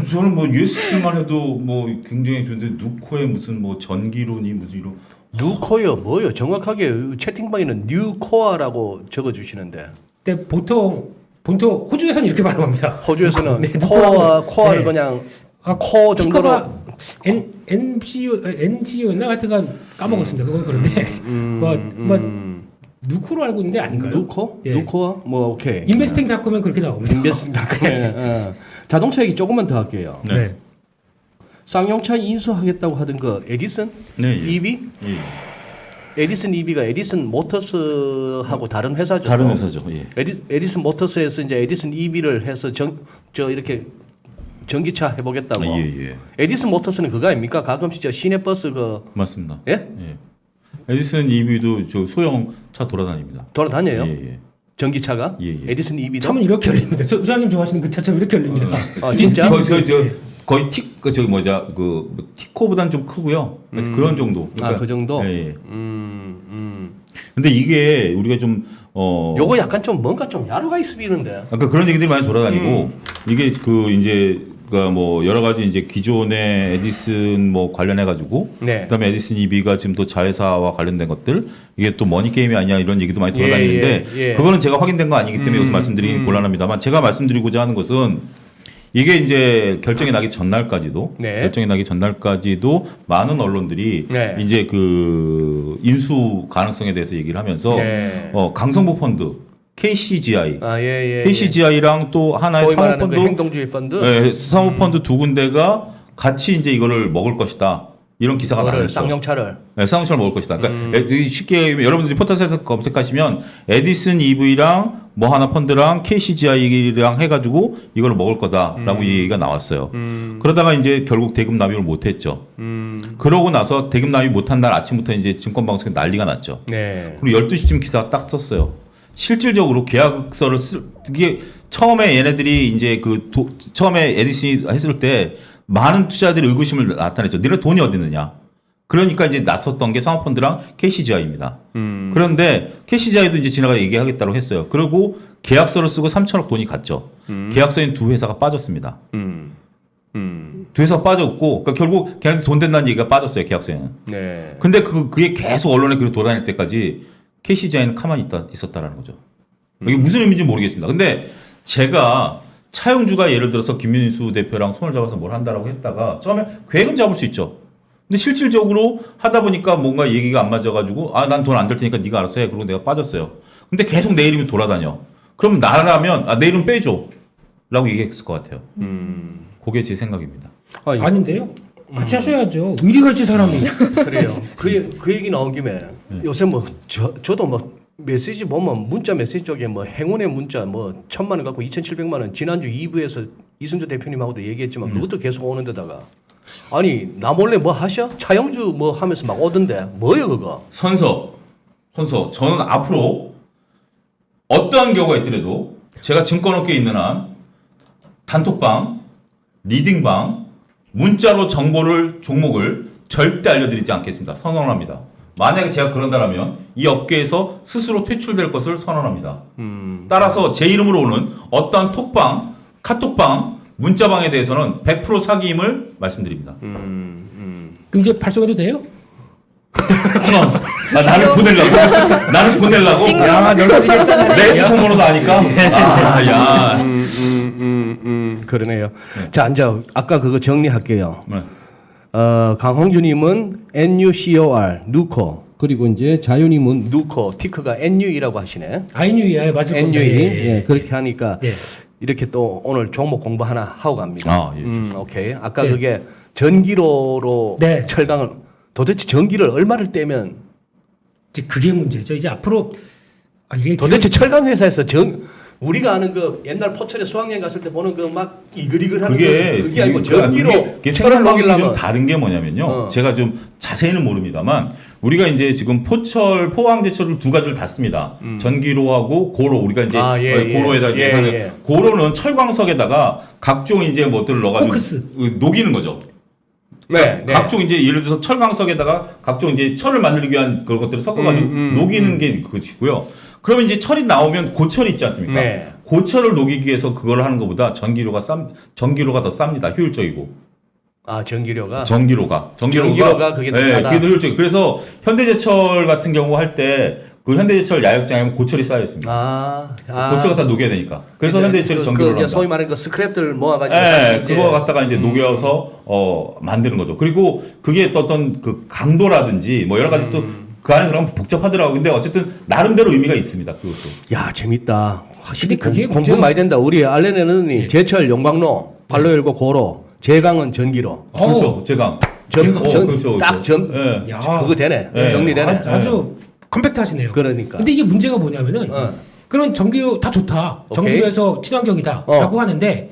저는 뭐 UST만 해도 뭐 굉장히 좋은데 누코의 무슨 뭐 전기론이 무슨 이런 뉴코어 뭐요? 정확하게 채팅방에는 뉴코어라고 적어주시는데 근데 보통 호주에서는 이렇게 발음합니다. 호주에서는 네, 코어를 네. 그냥 아, 코 정도로 NGO였나 하여튼간 까먹었습니다. 그건 그런데 뭐 누코로 알고 있는데 아닌가요? 누코? 예. 누코어? 뭐 오케이. 인베스팅닷컴은 그렇게 나옵니다. 인베스팅닷컴에 자동차 얘기 조금만 더 할게요. 네. 쌍용차 인수하겠다고 하던 그 에디슨 네, 예. EV? 예. 에디슨 EV가 에디슨 모터스하고 다른 회사죠. 다른 회사죠. 예. 에디슨 모터스에서 이제 에디슨 EV를 해서 이렇게 전기차 해보겠다고. 예. 에디슨 모터스는 그거 아닙니까? 가끔씩 저 시내버스 그 맞습니다. 예? 예. 에디슨 EV도 저 소형 차 돌아다닙니다. 돌아다녀요. 예. 전기차가 예. 에디슨 EV도. 차는 이렇게 열립니다. 소장님 좋아하시는 그 차처럼 이렇게 열립니다. 아 진짜? 거의 티코보다는 좀 크고요. 그런 정도. 그 정도. 예. 근데 이게 우리가 좀 요거 약간 좀 뭔가 좀 야로가 있어 비는데. 아까 그런 얘기들이 많이 돌아다니고 이게 그 이제 뭐 여러 가지 이제 기존의 에디슨 뭐 관련해 가지고 네. 그다음에 에디슨 EV가 지금 또 자회사와 관련된 것들 이게 또 머니 게임이 아니냐 이런 얘기도 많이 돌아다니는데 예. 그거는 제가 확인된 거 아니기 때문에 여기서 말씀드리기 곤란합니다만 제가 말씀드리고자 하는 것은 이게 이제 결정이 나기 전날까지도 네. 결정이 나기 전날까지도 많은 언론들이 네. 이제 그 인수 가능성에 대해서 얘기를 하면서 네. 강성보 펀드 KCGI 예. KCGI랑 또 하나의 소위 말하는 그 사모펀드 행동주의 펀드. 네, 사모펀드 두 군데가 같이 이제 이거를 먹을 것이다. 이런 기사가 나왔어요. 쌍용차를. 네, 쌍용차를 먹을 것이다. 그러니까 쉽게 여러분들이 포털사이트 검색하시면 에디슨 EV랑 뭐 하나 펀드랑 KCGI랑 해가지고 이걸 먹을 거다라고 얘기가 나왔어요. 그러다가 이제 결국 대금 납입을 못했죠. 그러고 나서 대금 납입 못한 날 아침부터 이제 증권방송에 난리가 났죠. 네. 그리고 12시쯤 기사가 딱 썼어요. 실질적으로 계약서를 이게 처음에 얘네들이 이제 처음에 에디슨이 했을 때 많은 투자자들이 의구심을 나타냈죠. 너네 돈이 어디 있느냐. 그러니까 이제 나섰던 게 사모펀드랑 KCGI입니다. 그런데 KCGI도 이제 지나가 얘기하겠다고 했어요. 그리고 계약서를 쓰고 3천억 돈이 갔죠. 계약서인 두 회사가 빠졌습니다. 두 회사가 빠졌고, 그러니까 결국 걔네들 돈 된다는 얘기가 빠졌어요. 계약서에는. 네. 근데 그게 계속 언론에 돌아다닐 때까지 KCGI는 가만히 있었다라는 거죠. 이게 무슨 의미인지 모르겠습니다. 근데 제가 차용주가 예를 들어서 김민수 대표랑 손을 잡아서 뭘 한다라고 했다가 처음에 계획은 잡을 수 있죠. 근데 실질적으로 하다 보니까 뭔가 얘기가 안 맞아가지고 난 돈 안 될 테니까 네가 알아서 해. 그러고 내가 빠졌어요. 근데 계속 내 이름이 돌아다녀. 그럼 나라면 내 이름 빼줘. 라고 얘기했을 것 같아요. 그게 제 생각입니다. 아닌데요? 같이 하셔야죠. 의리갈지 사람이. 그래요. 그 얘기 나온 김에 요새 뭐 저도 뭐 메시지 보면 문자 메시지 쪽에 뭐 행운의 문자 뭐 1,000만 원 갖고 2,700만 원 지난주 2부에서 이순재 대표님하고도 얘기했지만 그것도 계속 오는 데다가 아니 나 몰래 뭐 하셔? 차영주 뭐 하면서 막 오던데 뭐요 그거? 선서 저는 앞으로 어떠한 경우가 있더라도 제가 증권업계에 있는 한 단톡방, 리딩방, 문자로 정보를 종목을 절대 알려드리지 않겠습니다. 선언합니다. 만약에 제가 그런다면 이 업계에서 스스로 퇴출될 것을 선언합니다. 따라서 제 이름으로 오는 어떠한 톡방, 카톡방, 문자방에 대해서는 100% 사기임을 말씀드립니다. 그럼 이제 발송해도 돼요? 나를 보내려고? 야, 넓어지겠다. 내 핸드폰번호도 아니까? 그러네요. 자, 이제 아까 그거 정리할게요. 네. 강홍주님은 NUCOR 누코 그리고 이제 자유님은 누코 티커가 NU이라고 하시네. 아이뉴이야 맞을 겁니다. NU이 예, 그렇게 하니까 예. 이렇게 또 오늘 종목 공부 하나 하고 갑니다. 예. 오케이. 아까 네. 그게 전기로로 네. 철강을 도대체 전기를 얼마를 떼면 이제 그게 문제죠. 이제 앞으로 이게 도대체 철강 회사에서 우리가 아는 그 옛날 포철에 수학여행 갔을 때 보는 그 막 이글이글하는 그게 아니고 전기로 그게 철을 생각방식이 좀 녹이려면 다른 게 뭐냐면요. 제가 좀 자세히는 모릅니다만 우리가 이제 지금 포항제철을 두 가지를 다 씁니다. 전기로하고 고로 우리가 이제 고로에다 고로는 철광석에다가 각종 이제 뭐들을 넣어가지고 포크스. 녹이는 거죠. 네. 각종 이제 예를 들어서 철광석에다가 각종 이제 철을 만들기 위한 그런 것들을 섞어가지고 녹이는 게 그것이고요. 그러면 이제 철이 나오면 고철이 있지 않습니까? 네. 고철을 녹이기 위해서 그걸 하는 것보다 전기료가 더 쌉니다. 효율적이고. 아 전기료가 전기료가 그게 더 네, 싸다. 그게 더 효율적. 그래서 현대제철 같은 경우 할 때 그 현대제철 야역장에 고철이 쌓여 있습니다. 고철을 다 녹여야 되니까. 그래서 현대제철이 전기료를 이제 합니다. 소위 말하는 그 스크랩들 모아가지고 네, 이제 그거 갖다가 이제 녹여서 만드는 거죠. 그리고 그게 또 어떤 그 강도라든지 뭐 여러 가지 또 그 안에 들어가면 복잡하더라고요. 근데 어쨌든 나름대로 의미가 있습니다. 그것도. 야 재밌다. 확실히 근데 그게 공부 많이 된다. 우리 알레네는 제철 용광로, 발로 열고 고로, 제강은 전기로. 그렇죠. 제가 그렇죠. 예. 야. 그거 되네. 네. 정리되네. 아주 컴팩트하시네요. 그러니까. 근데 이게 문제가 뭐냐면은 어. 그런 전기료 다 좋다. 오케이. 전기료에서 친환경이다라고 하는데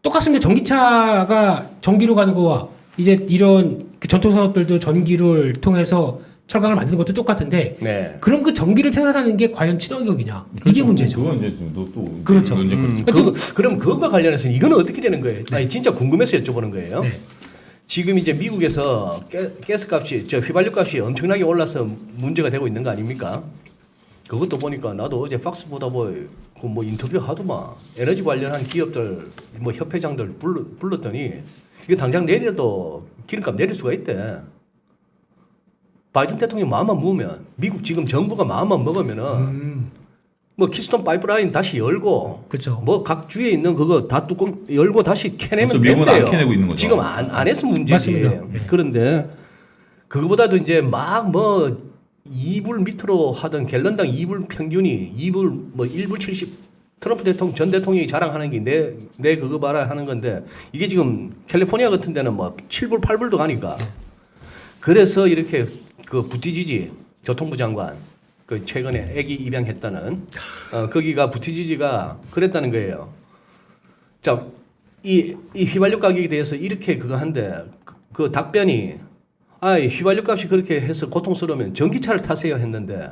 똑같습니다. 전기차가 전기로 가는 거와 이제 이런 그 전통 산업들도 전기를 통해서 철강을 만드는 것도 똑같은데 네. 그럼 그 전기를 생산하는 게 과연 친환경이냐? 이게 문제죠. 그건 이제 또 그렇죠. 문제 그럼 그것과 관련해서 이거는 어떻게 되는 거예요? 아니 진짜 궁금해서 여쭤보는 거예요. 네. 지금 이제 미국에서 가스값이 휘발유값이 엄청나게 올라서 문제가 되고 있는 거 아닙니까? 그것도 보니까 나도 어제 팍스 보다 뭐 인터뷰 하더만 에너지 관련한 기업들 뭐 협회장들 불렀더니 이거 당장 내려도 기름값 내릴 수가 있대. 바이든 대통령 마음만 먹으면 미국 지금 정부가 마음만 먹으면은 뭐 키스톤 파이프라인 다시 열고 그렇죠. 뭐 각 주에 있는 그거 다 뚜껑 열고 다시 캐내면 그렇죠. 미국은 된대요. 안 캐내고 있는 거죠. 지금 안 해서 문제지. 맞습니다. 네. 그런데 그거보다도 이제 막 뭐 2불 밑으로 하던 갤런당 2불 평균이 2불 뭐 1불 70 트럼프 대통령 전 대통령이 자랑하는 게 내 그거 봐라 하는 건데 이게 지금 캘리포니아 같은 데는 뭐 7불 8불도 가니까 그래서 이렇게 그 부티지지 교통부 장관 그 최근에 애기 입양했다는 거기가 부티지지가 그랬다는 거예요. 자, 이 휘발유 가격에 대해서 이렇게 그거 한데 그 답변이 휘발유 값이 그렇게 해서 고통스러우면 전기차를 타세요 했는데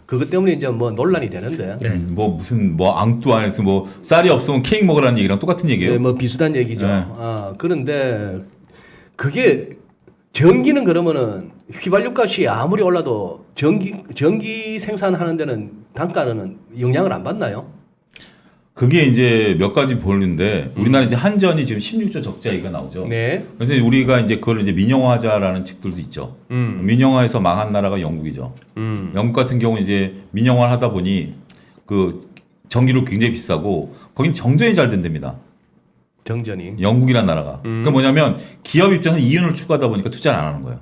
그것 때문에 이제 뭐 논란이 되는데. 네. 뭐 무슨 뭐 앙뚜 안에서 뭐 쌀이 없으면 케이크 먹으라는 얘기랑 똑같은 얘기예요. 네, 뭐 비슷한 얘기죠. 네. 그런데 그게 전기는 그러면은 휘발유 값이 아무리 올라도 전기 생산하는 데는 단가는 영향을 안 받나요? 그게 이제 몇 가지 보는데 우리나라 이제 한전이 지금 16조 적자 얘기가 나오죠. 네. 그래서 우리가 이제 그걸 이제 민영화하자라는 측들도 있죠. 민영화해서 망한 나라가 영국이죠. 영국 같은 경우 이제 민영화를 하다 보니 그 전기료 굉장히 비싸고 거긴 정전이 잘 된답니다. 정전이. 영국이란 나라가. 그러니까 뭐냐면 기업 입장에서 이윤을 추구하다 보니까 투자를 안 하는 거예요.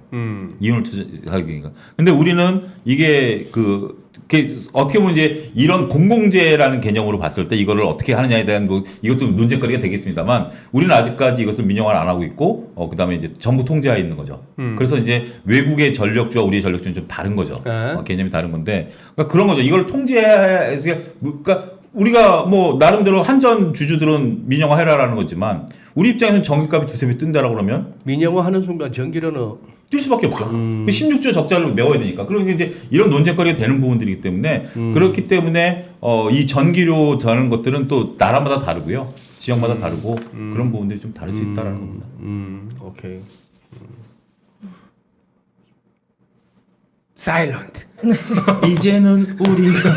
이윤을 투자하기니까. 근데 우리는 이게 그게 어떻게 보면 이제 이런 공공재라는 개념으로 봤을 때 이거를 어떻게 하느냐에 대한 뭐 이것도 논쟁거리가 되겠습니다만 우리는 아직까지 이것을 민영화를 안 하고 있고 그다음에 이제 정부 통제하에 있는 거죠. 그래서 이제 외국의 전력주와 우리의 전력주는 좀 다른 거죠. 개념이 다른 건데 그러니까 그런 거죠. 이걸 통제해서 그러니까 우리가 뭐 나름대로 한전 주주들은 민영화 해라라는 거지만 우리 입장에서는 전기값이 두세 배 뜬다라고 그러면 민영화 하는 순간 전기료는 뛸 수밖에 없죠. 16조 적자를 메워야 되니까. 그러니까 이제 이런 논쟁거리가 되는 부분들이기 때문에 그렇기 때문에 이 전기료 다는 것들은 또 나라마다 다르고요. 지역마다 다르고 그런 부분들이 좀 다를 수 있다라는 겁니다. 오케이. 사일런트. 이제는 우리가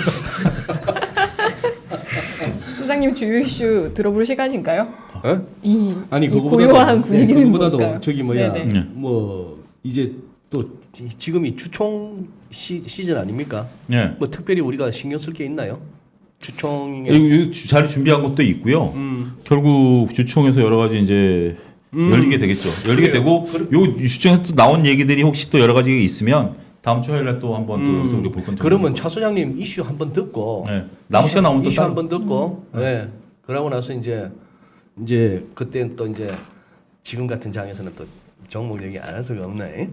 소장님 주요 이슈 들어볼 시간인가요? 아니 이 그거보다도 고요한 분위기는 그거보다도 뭘까요? 저기 뭐야 네네. 네. 뭐 이제 또 지금이 추총 시즌 아닙니까? 예. 뭐 특별히 우리가 신경 쓸 게 있나요? 추총에 이 자리 준비한 것도 있고요. 결국 주총에서 여러 가지 이제 열리게 되겠죠. 열리게 되고 요 주총에서 또 나온 얘기들이 혹시 또 여러 가지 있으면 다음 주 화요일에 또 한번 또 여기서 우리 볼 건지. 그러면 차 소장님 이슈 한번 듣고 네. 남은 시간 나오면 또 이슈 따로. 한번 듣고 네. 그러고 나서 이제 그때는 또 이제 지금 같은 장에서는 또 종목 얘기 안 할 수가 없네.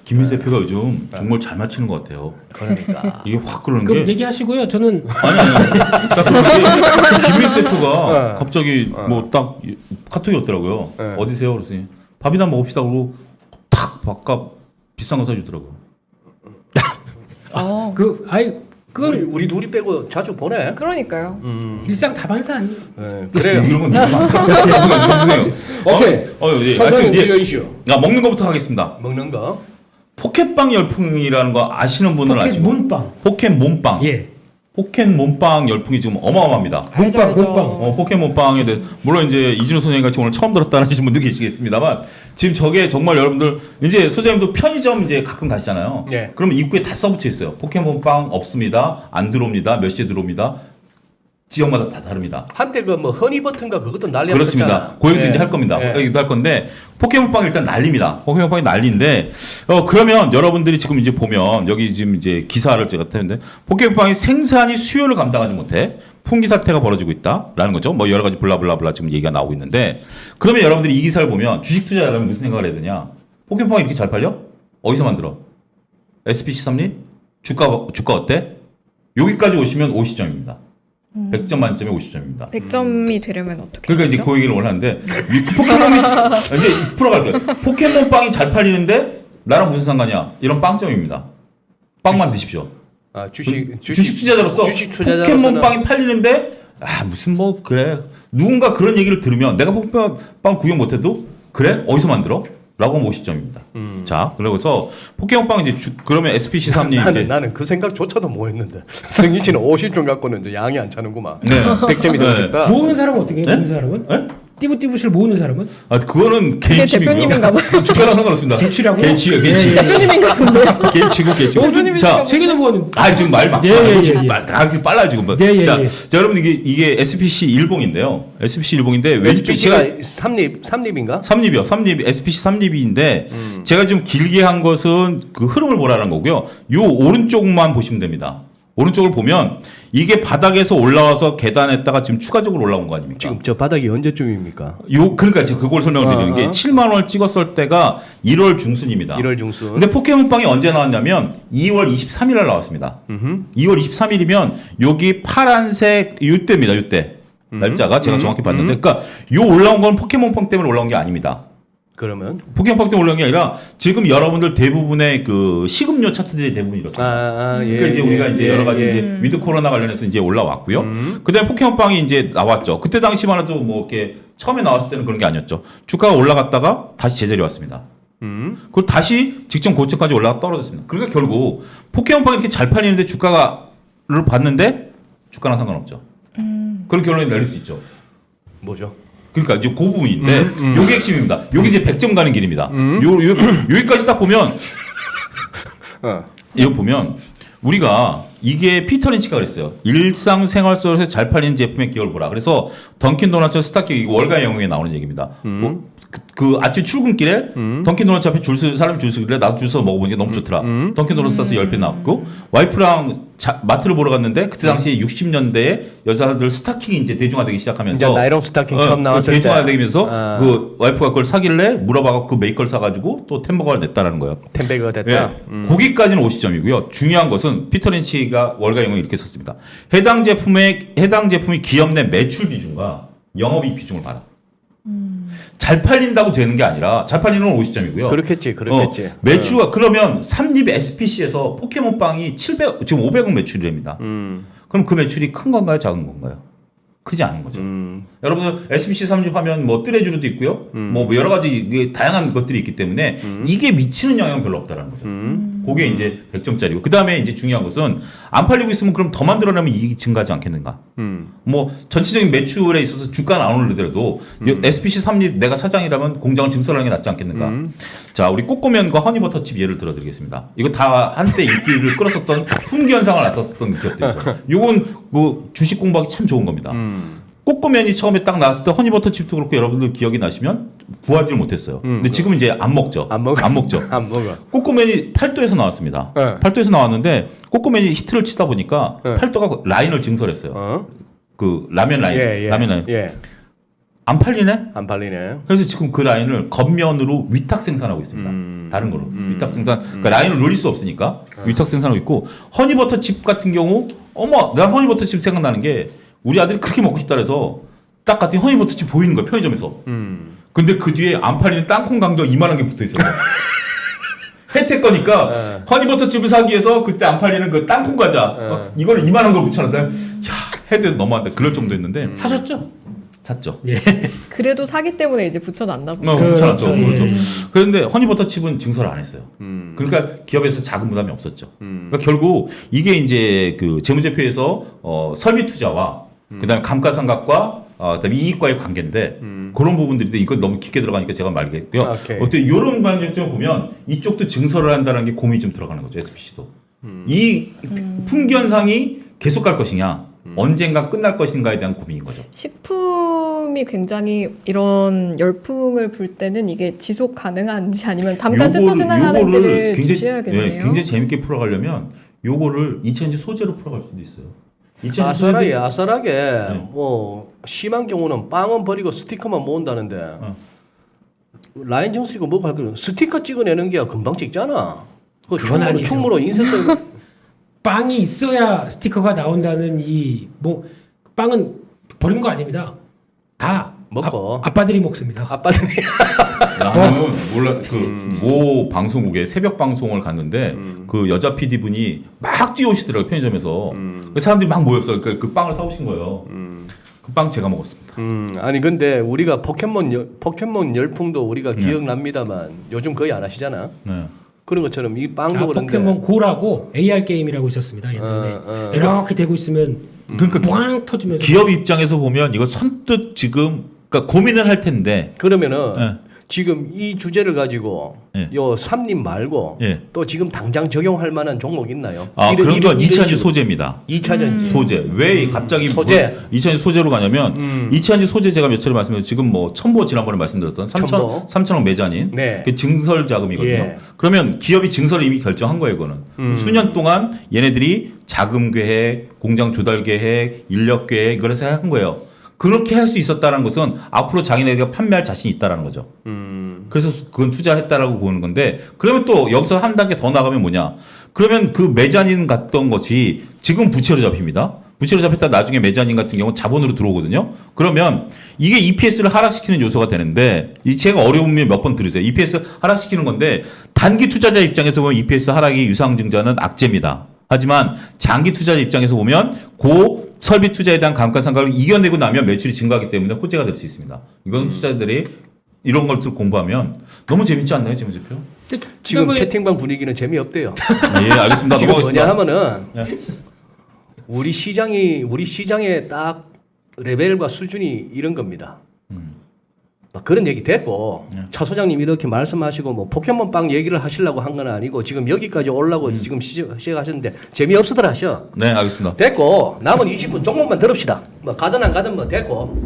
김민수 대표가 요즘 정말 잘 맞히는 것 같아요. 그러니까 이게 확 그러는 그럼 게 얘기하시고요. 저는 아니. 그러니까 김민수 대표가 갑자기 뭐 딱 카톡이 왔더라고요. 네. 어디세요? 그랬더니 밥이나 먹읍시다 그러고 탁 밥값 비싼 거 사주더라고요. 그건 우리 둘이 빼고 자주 보내. 그러니까요. 일상 다반사 아니에요? 네, 그래요. 이런 건 많아요. 오케이. 예. 차선의 하여튼 주요 이슈. 먹는 것부터 하겠습니다. 먹는 거. 포켓빵 열풍이라는 거 아시는 분은 아시고. 문빵. 포켓몬빵. 예. 포켓몬빵 열풍이 지금 어마어마합니다. 알죠, 몸빵, 알죠. 몸빵. 포켓몬빵에 대해 물론 이제 이준호 선생님 같이 오늘 처음 들었다는 하시는 분도 계시겠습니다만 지금 저게 정말 여러분들 이제 소장님도 편의점 이제 가끔 가시잖아요. 예. 그러면 입구에 다 써붙여 있어요. 포켓몬빵 없습니다. 안 들어옵니다. 몇 시에 들어옵니다. 지역마다 다 다릅니다. 한때 그 뭐 허니버튼가 그것도 난리였었잖아. 그렇습니다. 그 얘기도 예. 이제 할 겁니다. 예. 그 얘기도 할 건데 포켓몬빵 일단 난립니다. 포켓몬빵이 난리인데 그러면 여러분들이 지금 이제 보면 여기 지금 이제 기사를 제가 했는데 포켓몬빵이 생산이 수요를 감당하지 못해 품귀 사태가 벌어지고 있다라는 거죠. 뭐 여러 가지 블라블라블라 지금 얘기가 나오고 있는데 그러면 여러분들이 이 기사를 보면 주식 투자자라면 무슨 생각을 해야 되냐? 포켓몬빵이 이렇게 잘 팔려? 어디서 만들어? SPC 삼립? 주가 어때? 여기까지 오시면 50점입니다. 100점 만점에 50점입니다. 100점이 되려면 어떻게 그러니까 이제 되죠? 그 얘기를 원하는데 포켓몬이 이제 풀어갈게요. 포켓몬빵이 잘 팔리는데 나랑 무슨 상관이야? 이런 빵점입니다. 빵만 드십시오. 아, 주식 투자자로서 포켓몬빵이 팔리는데 무슨 뭐 그래 누군가 그런 얘기를 들으면 내가 포켓몬빵 구경 못해도 그래 어디서 만들어? 라고 하면 50점입니다. 자, 그래서 포켓몬빵 이제 그러면 SPC3님 이제 나는 그 생각조차도 못 했는데 승희 씨는 50점 갖고는 이제 양이 안 차는구만. 네. 100점이 더 싶다. 모으는 사람은 어떻게 해요? 네? 모으는 사람은? 네? 띠부띠부실 모으는 사람은? 그거는 개인 그게 취미고요. 대표님인가 봐요. 주가랑 상관없습니다. 대출이라고요? 개인 취미, 개인 예, 취미. 예. 대표님인가 본데요. 개인 취고, 개인 취고. 대표님이신가 자, 보네. 세 개나 모았는데. 지금 말 막. 예, 예, 예. 빨라 지금. 예, 예, 자, 예. 자, 여러분 이게 SPC 일봉인데요. SPC 일봉인데 왜 SPC가 제가 삼립인가? 삼립이요. 삼립 SPC 삼립인데 제가 좀 길게 한 것은 그 흐름을 보라는 거고요. 요 오른쪽만 보시면 됩니다. 오른쪽을 보면 이게 바닥에서 올라와서 계단했다가 지금 추가적으로 올라온 거 아닙니까? 지금 저 바닥이 언제쯤입니까? 그러니까 제가 그걸 설명을 드리는 게 7만 원을 찍었을 때가 1월 중순입니다. 1월 중순. 근데 포켓몬빵이 언제 나왔냐면 2월 23일 날 나왔습니다. 2월 23일이면 여기 파란색 이때입니다. 이때 날짜가 제가 정확히 봤는데 그러니까 요 올라온 건 포켓몬빵 때문에 올라온 게 아닙니다. 그러면 포켓몬빵 때문에 올라온 게 아니라 지금 여러분들 대부분의 그 식음료 차트들이 대부분 이렇습니다. 예. 그러니까 이제 우리가 이제 여러 가지 예. 이제 위드 코로나 관련해서 이제 올라왔고요. 그다음에 포켓몬빵이 이제 나왔죠. 그때 당시만 해도 뭐 이렇게 처음에 나왔을 때는 그런 게 아니었죠. 주가가 올라갔다가 다시 제자리 왔습니다. 그리고 다시 직전 고점까지 올라가 떨어졌습니다. 그러니까 결국 포켓몬빵이 이렇게 잘 팔리는데 주가를 봤는데 주가랑 상관없죠. 그런 결론이 내릴 수 있죠. 뭐죠? 그러니까 이제 그 부분인데 요게 핵심입니다. 요게 이제 100점 가는 길입니다. 여기까지 딱 보면 이거 보면 우리가 이게 피터 린치가 그랬어요. 일상생활 속에서 잘 팔리는 제품의 기여를 보라. 그래서 던킨 도너츠 스타킹 이거 월가 영웅에 나오는 얘기입니다. 그 아침 출근길에 던킨 도너츠 앞에 사람이 줄 서길래 나도 줄 서서 먹어보니까 너무 좋더라. 던킨 도너츠 사서 10배 나왔고 와이프랑 마트를 보러 갔는데 그때 당시에 60년대에 여자들 스타킹이 이제 대중화되기 시작하면서 이제 나이롱 스타킹 처음 나왔을 때 대중화되면서 그 와이프가 그걸 사길래 물어봐갖고 그 메이커를 사가지고 또 템버거를 냈다라는 거예요. 템베이가 됐다. 예. 거기까지는 50점이고요. 중요한 것은 피터 린치가 월가 영웅이 이렇게 썼습니다. 해당 제품이 기업 내 매출 비중과 영업이익 비중을 봐라. 잘 팔린다고 되는 게 아니라 잘 팔리는 건 50점이고요. 그렇겠지. 매출과 그러면 삼립 SPC에서 포켓몬빵이 700 지금 500억 매출이 됩니다. 그럼 그 매출이 큰 건가요, 작은 건가요? 크지 않은 거죠. 여러분들 SPC 삼립 하면 뭐 뜨레주르도 있고요. 뭐 여러 가지 다양한 것들이 있기 때문에 이게 미치는 영향은 별로 없다라는 거죠. 그게 이제 100점짜리고 그다음에 이제 중요한 것은 안 팔리고 있으면 그럼 더 만들어내면 이익이 증가하지 않겠는가? 뭐 전체적인 매출에 있어서 주가는 안 오르더라도 SPC 삼립 내가 사장이라면 공장을 증설하는 게 낫지 않겠는가? 자, 우리 꼬꼬면과 허니버터칩 예를 들어드리겠습니다. 이거 다 한때 인기를 끌었었던 품귀 현상을 나타냈었던 기업들이죠. 요건 그 주식 공부하기 참 좋은 겁니다. 꼬꼬면이 처음에 딱 나왔을 때 허니버터칩도 그렇고 여러분들 기억이 나시면 구하지를 못했어요. 근데 지금 이제 안 먹죠. 안 먹어. 안 먹죠. 안 먹어. 꼬꼬맨이 팔도에서 나왔습니다. 네. 팔도에서 나왔는데 꼬꼬맨이 히트를 치다 보니까 네. 팔도가 라인을 증설했어요. 그 라면 라인, 라면 라인. 예. 안 팔리네? 안 팔리네. 그래서 지금 그 라인을 겉면으로 위탁 생산하고 있습니다. 다른 거로 위탁 생산. 그러니까 라인을 놀릴 수 없으니까 위탁 생산하고 있고 허니버터칩 같은 경우 난 허니버터칩 생각나는 게 우리 아들이 그렇게 먹고 싶다 그래서 딱 갔더니 허니버터칩 보이는 거야 편의점에서. 근데 그 뒤에 안 팔리는 땅콩 강정 2만 원 개 붙어 있어요. 혜택 거니까 허니버터칩을 사기 위해서 그때 안 팔리는 그 땅콩 과자 이거를 2만 원 걸 붙여놨는데 야 해도 너무한데 그럴 정도였는데 사셨죠? 샀죠. 예. 그래도 사기 때문에 이제 붙여놨나 보죠. 그렇죠. 그렇죠. 그렇죠. 예. 그런데 허니버터칩은 증설을 안 했어요. 그러니까 기업에서 자금 부담이 없었죠. 그러니까 결국 이게 이제 그 재무제표에서 설비 투자와 그다음에 감가상각과 그다음에 이익과의 관계인데 그런 부분들인데 이거 너무 깊게 들어가니까 제가 말겠고요. 오케이. 어때 이런 관점 보면 이쪽도 증설을 한다는 게 고민이 좀 들어가는 거죠. SPC도 이 풍기현상이 계속 갈 것이냐, 언젠가 끝날 것인가에 대한 고민인 거죠. 식품이 굉장히 이런 열풍을 불 때는 이게 지속 가능한지 아니면 잠깐 스쳐 지나가는지를 주셔야겠네요. 예, 굉장히 재밌게 풀어가려면 요거를 2차전지 소재로 풀어갈 수도 있어요. 2차전지 소재 아싸라게 심한 경우는 빵은 버리고 스티커만 모은다는데 라인 정수리고 뭐 할 스티커 찍어내는 게 금방 찍잖아. 그 그건 아니죠. 충무로 인쇄 써 빵이 있어야 스티커가 나온다는 이 뭐 빵은 버리는 거 아닙니다. 다 먹고. 아빠들이 먹습니다. 아빠들이 나는 몰라 모 방송국에 새벽 방송을 갔는데 그 여자 PD 분이 막 뛰어오시더라고요 편의점에서. 그 사람들이 막 모였어요. 그 빵을 사오신 거예요. 그 빵 제가 먹었습니다. 아니 근데 우리가 포켓몬 열풍도 우리가 기억납니다만 요즘 거의 안 하시잖아. 네. 그런 것처럼 이 빵도 그런데 포켓몬 고라고 AR 게임이라고 있었습니다. 예전에 이렇게 되고 있으면 그러니까 꽝 터지면서 기업 입장에서 보면 이거 선뜻 지금 그러니까 고민을 할 텐데. 그러면은 네. 지금 이 주제를 가지고 예. 요 삼림 말고 예. 또 지금 당장 적용할 만한 종목 있나요? 그런 건 2차전지 소재입니다. 2차전지 소재. 왜 갑자기 소재. 2차전지 소재로 가냐면 2차전지 소재 제가 며칠 말씀드렸죠. 지금 뭐 첨보 지난번에 말씀드렸던 첨보. 3천억 매자닌 네. 그 증설 자금이거든요. 예. 그러면 기업이 증설을 이미 결정한 거예요, 이거는. 수년 동안 얘네들이 자금 계획, 공장 조달 계획, 인력 계획 이걸 해서 한 거예요. 그렇게 할 수 있었다는 것은 앞으로 자기네가 판매할 자신이 있다라는 거죠. 그래서 그건 투자를 했다라고 보는 건데 그러면 또 여기서 한 단계 더 나가면 뭐냐? 그러면 그 매자닌 같던 것이 지금 부채로 잡힙니다. 부채로 잡혔다 나중에 매자닌 같은 경우는 자본으로 들어오거든요. 그러면 이게 EPS를 하락시키는 요소가 되는데 이 제가 어려우면 몇 번 들으세요. EPS 하락시키는 건데 단기 투자자 입장에서 보면 EPS 하락이 유상증자는 악재입니다. 하지만 장기 투자자 입장에서 보면 고 설비 투자에 대한 감가상각을 이겨내고 나면 매출이 증가하기 때문에 호재가 될 수 있습니다. 이건 투자자들이 이런 것들 공부하면 너무 재밌지 않나요, 재무제표? 지금 지난번에- 채팅방 분위기는 재미없대요. 예, 알겠습니다. 지금 넘어가겠습니다. 뭐냐 하면은 네. 우리 시장의 딱 레벨과 수준이 이런 겁니다. 막 그런 얘기 됐고 차 소장님 이렇게 말씀하시고 뭐 포켓몬빵 얘기를 하시려고 한 건 아니고 지금 여기까지 올라고 지금 시작하셨는데 재미없으더라 하셔. 네, 알겠습니다. 됐고 남은 20분 종목만 들읍시다. 뭐 가든 안 가든 뭐 됐고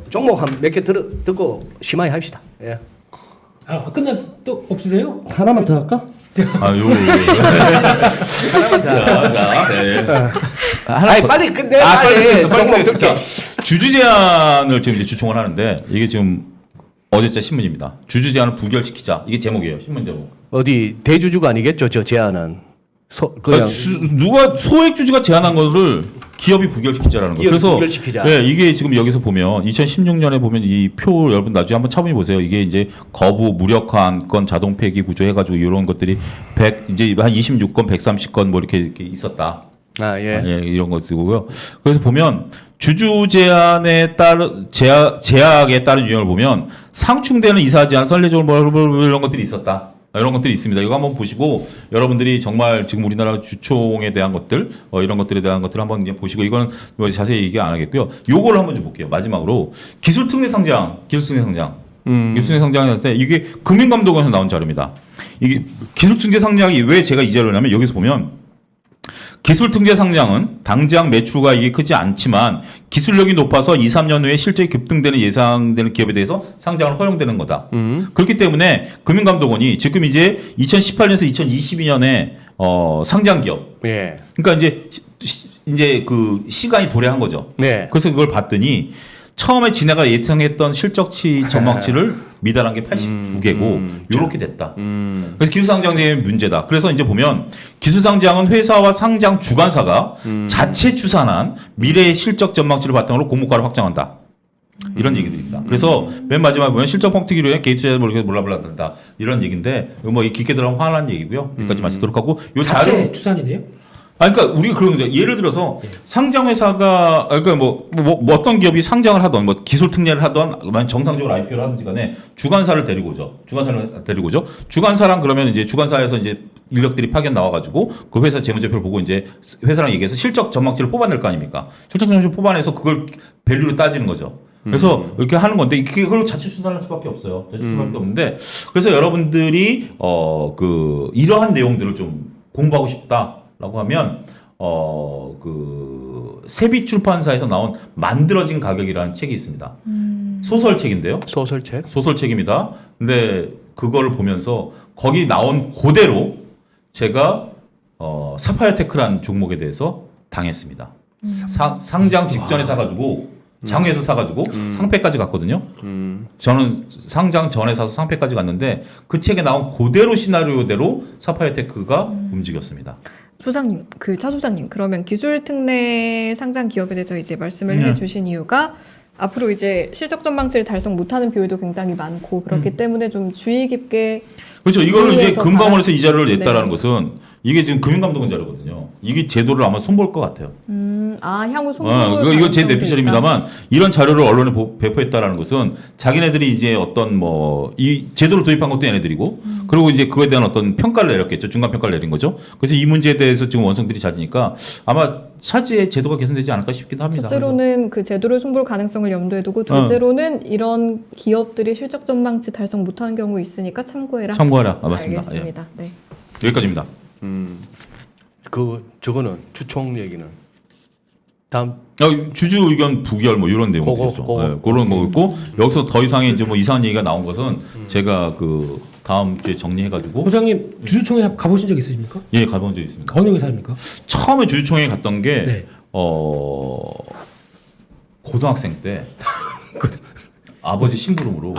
종목 한 몇 개 듣고 심하게 합시다. 예. 끝나서 또 없으세요? 하나만 더 할까? 하나만 자, 네. 아니 빨리 끝내. 빨리 종목 듣자. 자, 주주 제안을 지금 이제 주총을 하는데 이게 지금 어제자 신문입니다. 주주 제안을 부결시키자. 이게 제목이에요. 신문 제목. 어디 대주주가 아니겠죠, 저 제안은. 그냥 누가 소액 주주가 제안한 것을 기업이 부결시키자라는 거예요. 기업이 그래서 부결시키자. 네, 이게 지금 여기서 보면 2016년에 보면 이 표 여러분 나중에 한번 차분히 보세요. 이게 이제 거부 무력화 안건 자동 폐기 구조 해가지고 이런 것들이 이제 한 26건 130건 뭐 이렇게 있었다. 아 예. 이런 것들이고요. 그래서 보면 주주 제안에 따른 제약에 따른 유형을 보면 상충되는 이사 제안, 선례적으로 뭐 이런 것들이 있었다. 이런 것들이 있습니다. 이거 한번 보시고 여러분들이 정말 지금 우리나라 주총에 대한 것들 이런 것들에 대한 것들 한번 그냥 보시고 이거는 뭐 자세히 얘기 안 하겠고요. 요거를 한번 좀 볼게요. 마지막으로 기술특례 상장. 기술특례 상장할 때 이게 금융감독원에서 나온 자료입니다. 이게 기술특례 상장이 왜 제가 이 자료냐면 여기서 보면 기술특례 상장은 당장 매출과 이익이 크지 않지만 기술력이 높아서 2, 3년 후에 실적이 급등되는 예상되는 기업에 대해서 상장을 허용되는 거다. 그렇기 때문에 금융감독원이 지금 이제 2018년에서 2022년에 상장 기업. 예. 그러니까 이제 그 시간이 도래한 거죠. 네. 그래서 그걸 봤더니 처음에 지네가 예상했던 실적치 전망치를 미달한 게 89개고 요렇게 됐다. 그래서 기술상장의 문제다. 그래서 이제 보면 기술상장은 회사와 상장 주관사가 자체 추산한 미래의 실적 전망치를 바탕으로 공모가를 확정한다. 이런 얘기들입니다. 그래서 맨 마지막에 보면 실적 펑트기로 해 게이트 투자자 모르게 몰라본다. 이런 얘기인데 뭐 깊게 들어가면 화난 얘기고요. 여기까지 마치도록 하고 요 자체 자료 추산이네요. 그러니까 우리가 그런 거죠. 예를 들어서 상장 회사가 그러니까 뭐 어떤 기업이 상장을 하던 뭐 기술 특례를 하던 만약 정상적으로 IPO를 하든지 간에 주관사를 데리고 오죠. 주관사랑 그러면 이제 주관사에서 이제 인력들이 파견 나와가지고 그 회사 재무제표를 보고 이제 회사랑 얘기해서 실적 전망치를 뽑아낼 거 아닙니까? 실적 전망치를 뽑아내서 그걸 밸류로 따지는 거죠. 그래서 이렇게 하는 건데 그걸 자체 추산할 수밖에 없어요. 자체 추산할 수밖에 없는데 그래서 여러분들이 그 이러한 내용들을 좀 공부하고 싶다라고 하면 그 세비 출판사에서 나온 만들어진 가격이라는 책이 있습니다. 소설책인데요. 소설책입니다. 근데 그걸 보면서 거기 나온 그대로 제가 사파이어테크라는 종목에 대해서 당했습니다. 상장 직전에 사가지고 장외에서 사가지고 상패까지 갔거든요. 저는 상장 전에 사서 상패까지 갔는데 그 책에 나온 그대로 시나리오대로 사파이어테크가 움직였습니다. 소장님, 차 소장님, 그러면 기술 특례 상장 기업에 대해서 이제 말씀을 해주신 이유가 앞으로 이제 실적 전망치를 달성 못하는 비율도 굉장히 많고 그렇기 때문에 좀 주의 깊게 그렇죠. 이거를 이제 금감원에서 이 자료를 냈다라는 네. 것은 이게 지금 금융감독원 자료거든요. 이게 제도를 아마 손볼 것 같아요. 향후 손볼 이거 제 내피셜입니다만 이런 자료를 언론에 배포했다라는 것은 자기네들이 이제 어떤 뭐 이 제도를 도입한 것도 얘네들이고 그리고 이제 그거에 대한 어떤 평가를 내렸겠죠. 중간 평가를 내린 거죠. 그래서 이 문제에 대해서 지금 원성들이 잦으니까 아마 차지의 제도가 개선되지 않을까 싶기도 합니다. 첫째로는 그 제도를 손볼 가능성을 염두에 두고 둘째로는 이런 기업들이 실적 전망치 달성 못하는 경우 있으니까 참고해라. 맞습니다. 알겠습니다. 네. 여기까지입니다. 저거는 주총 얘기는 다음 주주 의견 부결 뭐 이런 내용이죠. 그런 거 있고 여기서 더 이상의 이제 뭐 이상한 얘기가 나온 것은 제가 그 다음 주에 정리해가지고 소장님 주주총회 가보신 적 있으십니까? 예 가본 적 있습니다. 어느 회사입니까? 처음에 주주총회 갔던 게 네. 고등학생 때 아버지 심부름으로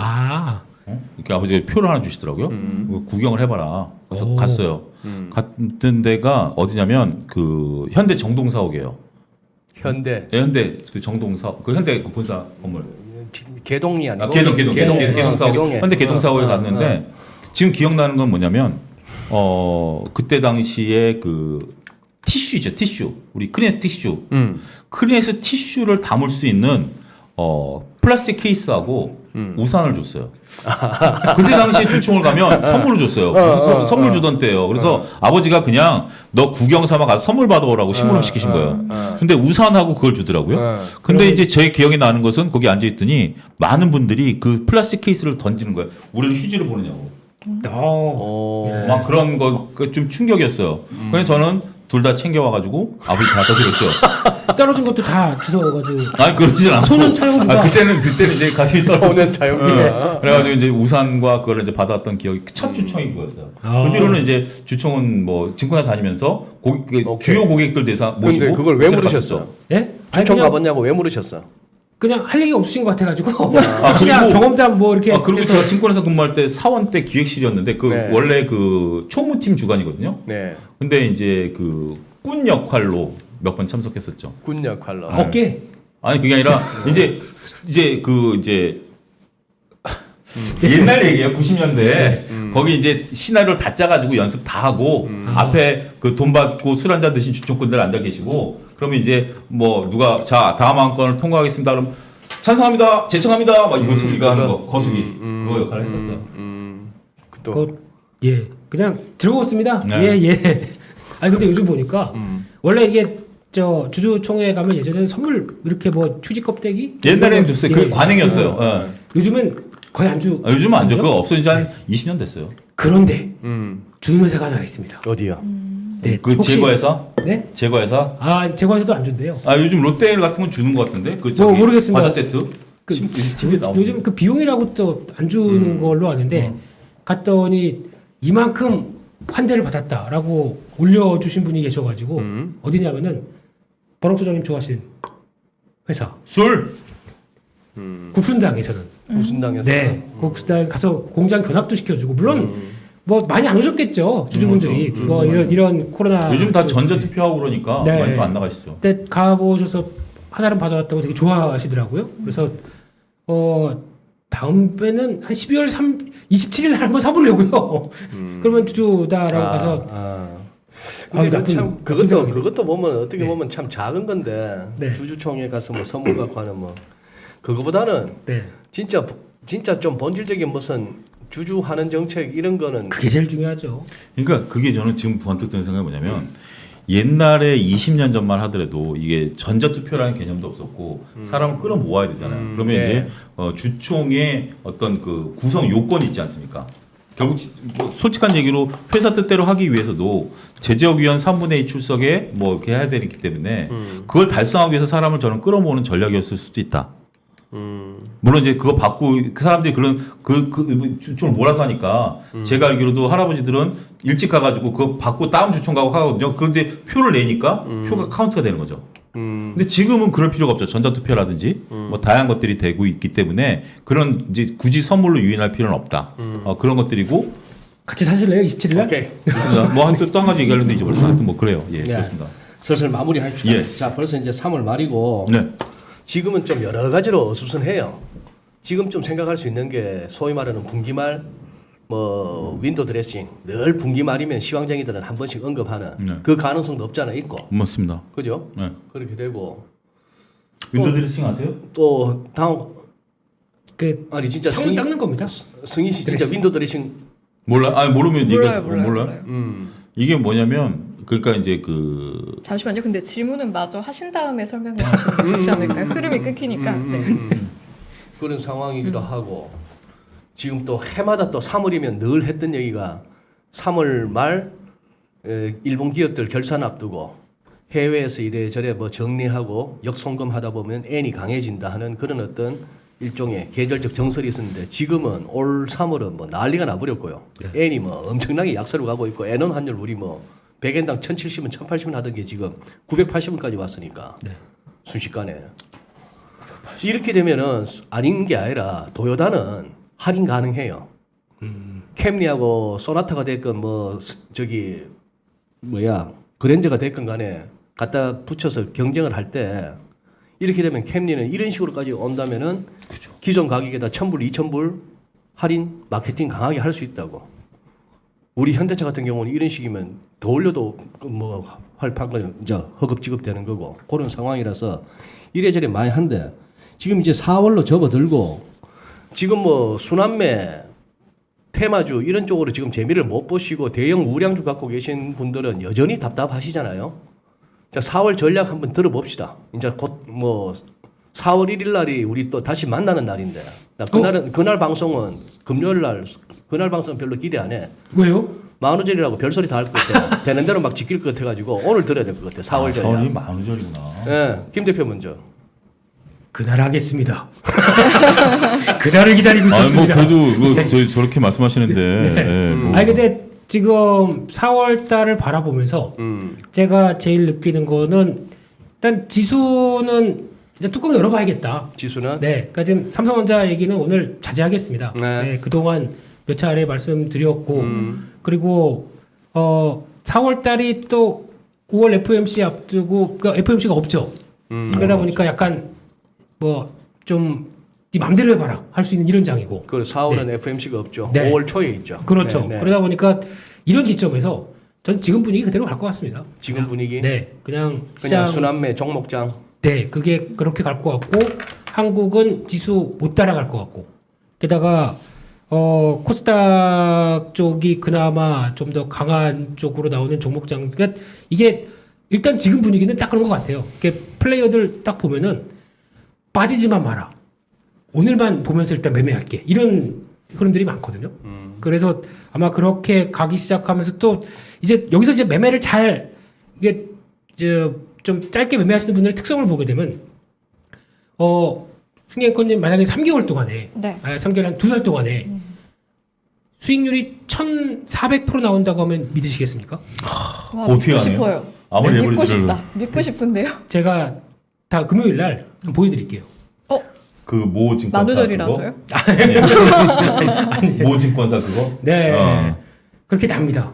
이렇게 아버지가 표를 하나 주시더라고요. 그거 구경을 해봐라. 그래서 갔어요. 갔던 데가 어디냐면 그 현대 정동사옥이에요. 현대 그 정동사옥, 그 현대 그 본사 건물. 개동이 아니고 개동사옥, 현대 개동사옥에 갔는데 지금 기억나는 건 뭐냐면 그때 당시에 그 티슈죠, 티슈. 우리 크리네스 티슈. 크리네스 티슈를 담을 수 있는 플라스틱 케이스하고 우산을 줬어요. 그때 당시에 주총을 가면 선물을 줬어요. 선물 주던 때예요. 그래서 아버지가 그냥 너 구경 삼아 가서 선물 받아오라고 심부름 시키신 거예요. 근데 우산하고 그걸 주더라고요. 근데 이제 제 기억에 나는 것은 거기 앉아 있더니 많은 분들이 그 플라스틱 케이스를 던지는 거예요. 우리는 휴지를 보느냐고. 막 그런 거 좀 충격이었어요. 그래서 저는 둘 다 챙겨와가지고 아버지 다 드렸죠. 떨어진 것도 다 주워가지고. 아니 그러진 않고. 손은 차용주가. 그때는 이제 가슴이 떨어. 소년 차용기. 그래가지고 이제 우산과 그걸 이제 받았던 기억이 첫 주총이 그거였어요. 그 뒤로는 이제 주총은 뭐 증권사 다니면서 주요 고객들 대상 모시고. 근데 그걸 왜 물으셨어? 예? 주총 가봤냐고 왜 물으셨어? 그냥 할 얘기 없으신 것 같아가지고. 그리고 그냥 경험담 뭐 이렇게. 그리고 제가 증권회사 근무할 때 사원 때 기획실이었는데 그 네. 원래 그 총무팀 주관이거든요. 네. 근데 이제 그 꾼 역할로 몇 번 참석했었죠. 군 역할로. 어깨. 아니 그게 아니라 이제 옛날 얘기예요. 90년대 거기 이제 시나리오를 다 짜가지고 연습 다 하고 앞에 그 돈 받고 술 한잔 드신 주총꾼들 앉아 계시고 그러면 이제 뭐 누가 자 다음 한 건을 통과하겠습니다. 그럼 찬성합니다. 제청합니다. 막 이거 소리가 하는 거 거수기 그거 역할을 했었어요. 예, 그냥 즐거웠습니다. 네. 예. 아니 근데 요즘 보니까 원래 이게 저 주주총회 가면 예전에는 선물 이렇게 뭐 휴지 껍데기 옛날에는 줬어요. 그게 관행이었어요. 예. 요즘은 거의 안 주. 요즘은 안 줘. 그거 없어진 지 한 20년 됐어요. 그런데 주는 회사가 하나 있습니다. 어디요? 네, 그 혹시- 제거회사? 네? 제거회사? 제과에서도 안 준대요. 요즘 롯데 같은 건 주는 것 같은데. 그 뭐 모르겠습니다. 과자 세트. 집에 나오는 요즘 그 비용이라고 또 안 주는 걸로 아는데 갔더니 이만큼 환대를 받았다라고 올려주신 분이 계셔가지고 어디냐면은 버럭 소장님 좋아하시는 회사 술. 국순당에서는 무슨 당에서? 네 국순당에 가서 공장 견학도 시켜주고 물론 뭐 많이 안 오셨겠죠 주주분들이 뭐 이런 코로나 요즘 다 좀- 전자 투표하고 그러니까 네. 많이 또 안 나가시죠. 근데 가보셔서 하나를 받아왔다고 되게 좋아하시더라고요. 그래서 다음에는 한 12월 27일 한번 사보려고요. 그러면 주주다라고 가서 근데 나쁜- 참 나쁜 그것도 보면 어떻게 네. 보면 참 작은 건데 네. 주주총회 가서 뭐 선물 갖고 하는 뭐 그거보다는 네. 진짜 좀 본질적인 무슨 주주하는 정책 이런 거는 그게 제일 중요하죠. 그러니까 그게 저는 지금 번뜩 드는 생각이 뭐냐면 옛날에 20년 전만 하더라도 이게 전자투표라는 개념도 없었고 사람을 끌어 모아야 되잖아요. 그러면 네. 이제 주총의 어떤 그 구성 요건이 있지 않습니까? 결국 뭐 솔직한 얘기로 회사 뜻대로 하기 위해서도 제지역위원 3분의 2 출석에 뭐 이렇게 해야 되기 때문에 그걸 달성하기 위해서 사람을 저는 끌어모으는 전략이었을 수도 있다. 물론 이제 그거 받고 그 사람들이 그런 주총을 몰아서 하니까 제가 알기로도 할아버지들은 일찍 가가지고 그거 받고 다음 주총 가고 하거든요. 그런데 표를 내니까 표가 카운트가 되는 거죠. 근데 지금은 그럴 필요가 없죠. 전자투표라든지 뭐 다양한 것들이 되고 있기 때문에 그런 이제 굳이 선물로 유인할 필요는 없다. 그런 것들이고 같이 사실래요? 27일 날? 오케이. 뭐또한 가지 얘기하려는데 이제 벌써 하여튼 뭐 그래요. 예, 네. 그렇습니다. 슬슬 마무리합시다. 예. 자, 벌써 이제 3월 말이고 네. 지금은 좀 여러 가지로 어수선해요. 지금 좀 생각할 수 있는 게 소위 말하는 분기말 뭐 윈도 드레싱 늘 분기말이면 시황쟁이들은 한 번씩 언급하는 네. 그 가능성도 없잖아 있고 맞습니다. 그죠? 네. 그렇게 되고 윈도우 드레싱 아세요? 또 다음 그 아니 진짜 창문 닦는 겁니다. 승희 씨 진짜 드레싱. 윈도 드레싱 몰라? 아니 모르면 몰라요, 얘기해. 몰라요. 이게 뭐냐면 그러니까 이제 그 잠시만요. 근데 질문은 마저 하신 다음에 설명해 주시면 좋지 않을까요? 흐름이 끊기니까. 네. 그런 상황이기도 하고 지금 또 해마다 또 3월이면 늘 했던 얘기가 3월 말 일본 기업들 결산 앞두고 해외에서 이래저래 뭐 정리하고 역송금하다 보면 엔이 강해진다 하는 그런 어떤 일종의 계절적 정설이 있었는데 지금은 올 3월은 뭐 난리가 나버렸고요. 엔이 뭐 엄청나게 약세로 가고 있고 엔원 환율 우리 뭐 100엔당 1070원, 1080원 하던 게 지금 980원까지 왔으니까 네. 순식간에 이렇게 되면은 아닌 게 아니라 도요다는 할인 가능해요. 캠리하고 소나타가 됐건 뭐 저기 뭐야 그랜저가 됐건 간에 갖다 붙여서 경쟁을 할 때 이렇게 되면 캠리는 이런 식으로까지 온다면은 기존 가격에다 1,000불, 2,000불 할인 마케팅 강하게 할 수 있다고. 우리 현대차 같은 경우는 이런 식이면 더 올려도 뭐 활판건 이제 허겁지겁 되는 거고 그런 상황이라서 이래저래 많이 한데 지금 이제 4월로 접어들고 지금 뭐 순환매 테마주 이런 쪽으로 지금 재미를 못 보시고 대형 우량주 갖고 계신 분들은 여전히 답답하시잖아요. 자, 4월 전략 한번 들어봅시다. 이제 곧 뭐 4월 1일 날이 우리 또 다시 만나는 날인데 나 그날 방송은 금요일 날 그날 방송은 별로 기대 안 해. 왜요? 만우절이라고 별소리 다 할 것 같아. 되는 대로 막 지킬 것 같아가지고 오늘 들어야 될 것 같아. 4월 전략. 4월이 만우절이구나. 예, 김 대표 먼저. 그날 하겠습니다. 그날을 기다리고 아니 뭐 있었습니다. 그래도 뭐 저희 저렇게 말씀하시는데. 예, 뭐. 아니 근데 지금 4월 달을 바라보면서 제가 제일 느끼는 거는 일단 지수는 진짜 뚜껑 열어봐야겠다. 지수는 네, 그러니까 지금 삼성전자 얘기는 오늘 자제하겠습니다. 네. 네, 그동안 몇 차례 말씀드렸고 그리고 4월 달이 또 5월 FOMC 앞두고 그러니까 FOMC가 없죠. 그러다 보니까 약간 뭐 좀 네 맘대로 해봐라 할 수 있는 이런 장이고. 그 4월은 FMC가 없죠. 네. 5월 초에 있죠. 그렇죠. 네, 네. 그러다 보니까 이런 기점에서 전 지금 분위기 그대로 갈 것 같습니다. 지금 분위기 네, 그냥 그냥 시장 순환매 종목장 네, 그게 그렇게 갈 것 같고 한국은 지수 못 따라갈 것 같고 게다가 코스닥 쪽이 그나마 좀 더 강한 쪽으로 나오는 종목장 그러니까 이게 일단 지금 분위기는 딱 그런 것 같아요. 이게 플레이어들 딱 보면은 빠지지만 마라. 오늘만 보면서 일단 매매할게. 이런 흐름들이 많거든요. 그래서 아마 그렇게 가기 시작하면서 또 이제 여기서 이제 매매를 잘 이게 좀 짧게 매매하시는 분들의 특성을 보게 되면 승희 앵커님 만약에 3개월 동안에 네. 3개월 한 2달 동안에 수익률이 1,400% 나온다고 하면 믿으시겠습니까? 와, 어떻게 믿고 하네요? 싶어요. 아무리 믿고 레버리지를 싶다. 믿고 싶은데요. 제가 다 금요일 날 한번 보여드릴게요. 그모 증권사 만우절이라서요? 그거? 모 증권사 그거? 네, 그렇게 납니다.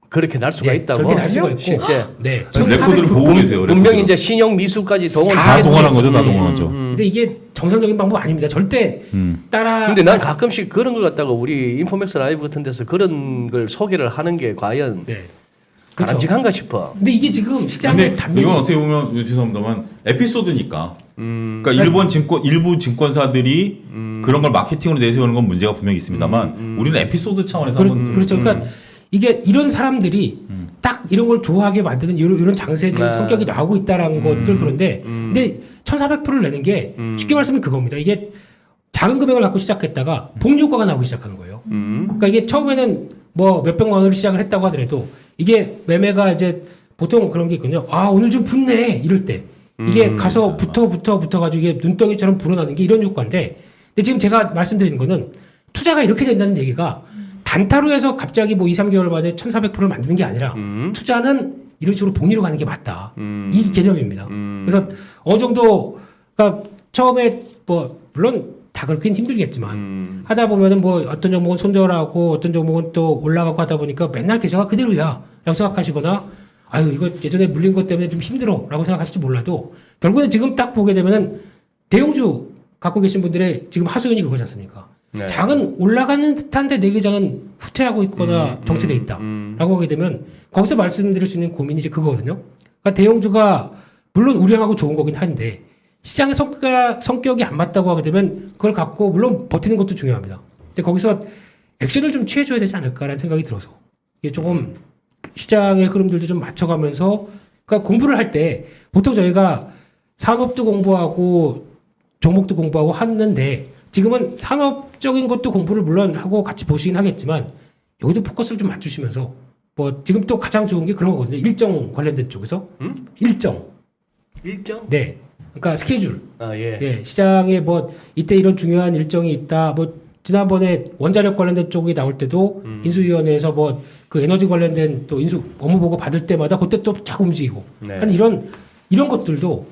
그렇게 날 수가 네, 있다고. 저렇게 날 수가 있고 실제 네, 레코드를 보고 계세요. 분명히 이제 신용 미수까지 동원 다 동원한 거죠, 다 동원하죠. 근데 이게 정상적인 방법 아닙니다. 절대 따라. 근데 난 가끔씩 그런 걸 갖다가 우리 인포맥스 라이브 같은 데서 그런 걸 소개를 하는 게 과연 네. 그쵸. 바람직한가 싶어. 근데 이게 지금 시장의 근데 단면이 이건 어떻게 보면 죄송합니다만 에피소드니까. 그러니까 일부 증권사들이 그런 걸 마케팅으로 내세우는 건 문제가 분명히 있습니다만 우리는 에피소드 차원에서 한번 그렇죠. 그러니까 이게 이런 사람들이 딱 이런 걸 좋아하게 만드는 이런 장세적인 네. 성격이 나오고 있다라는 것들 그런데 근데 1,400%를 내는 게 쉽게 말하면 그겁니다. 이게 작은 금액을 갖고 시작했다가 복리효과가 나오기 시작하는 거예요. 그러니까 이게 처음에는 뭐 몇백만 원으로 시작을 했다고 하더라도 이게 매매가 이제 보통 그런 게 있거든요. 아 오늘 좀 붙네 이럴 때 이게 가서 붙어가지고 이게 눈덩이처럼 불어나는 게 이런 효과인데 근데 지금 제가 말씀드리는 거는 투자가 이렇게 된다는 얘기가 단타로 해서 갑자기 뭐 2, 3개월 만에 1,400%를 만드는 게 아니라 투자는 이런 식으로 복리로 가는 게 맞다. 이 개념입니다. 그래서 어느 정도 그러니까 처음에 뭐 물론 다 그렇긴 힘들겠지만 하다 보면은 뭐 어떤 종목은 손절하고 어떤 종목은 또 올라가고 하다 보니까 맨날 계좌가 그대로야 라고 생각하시거나 아유 이거 예전에 물린 것 때문에 좀 힘들어 라고 생각하실지 몰라도 결국엔 지금 딱 보게 되면은 대형주 갖고 계신 분들의 지금 하소연이 그거지 않습니까? 네. 장은 올라가는 듯한데 내 계좌는 후퇴하고 있거나 정체돼 있다 라고 하게 되면 거기서 말씀드릴 수 있는 고민이 이제 그거거든요. 그러니까 대형주가 물론 우량하고 좋은 거긴 한데 시장의 성격이 안 맞다고 하게 되면 그걸 갖고 물론 버티는 것도 중요합니다. 근데 거기서 액션을 좀 취해줘야 되지 않을까라는 생각이 들어서 이게 조금 시장의 흐름들도 좀 맞춰가면서 그러니까 공부를 할 때 보통 저희가 산업도 공부하고 종목도 공부하고 하는데 지금은 산업적인 것도 공부를 물론 하고 같이 보시긴 하겠지만 여기도 포커스를 좀 맞추시면서 뭐 지금 또 가장 좋은 게 그런 거거든요. 일정 관련된 쪽에서 일정. 네. 그러니까 스케줄. 아 예. 예, 시장에 뭐 이때 이런 중요한 일정이 있다. 뭐 지난번에 원자력 관련된 쪽이 나올 때도 인수위원회에서 뭐 그 에너지 관련된 또 인수 업무 보고 받을 때마다 그때 또 쫙 움직이고 네. 한 이런 것들도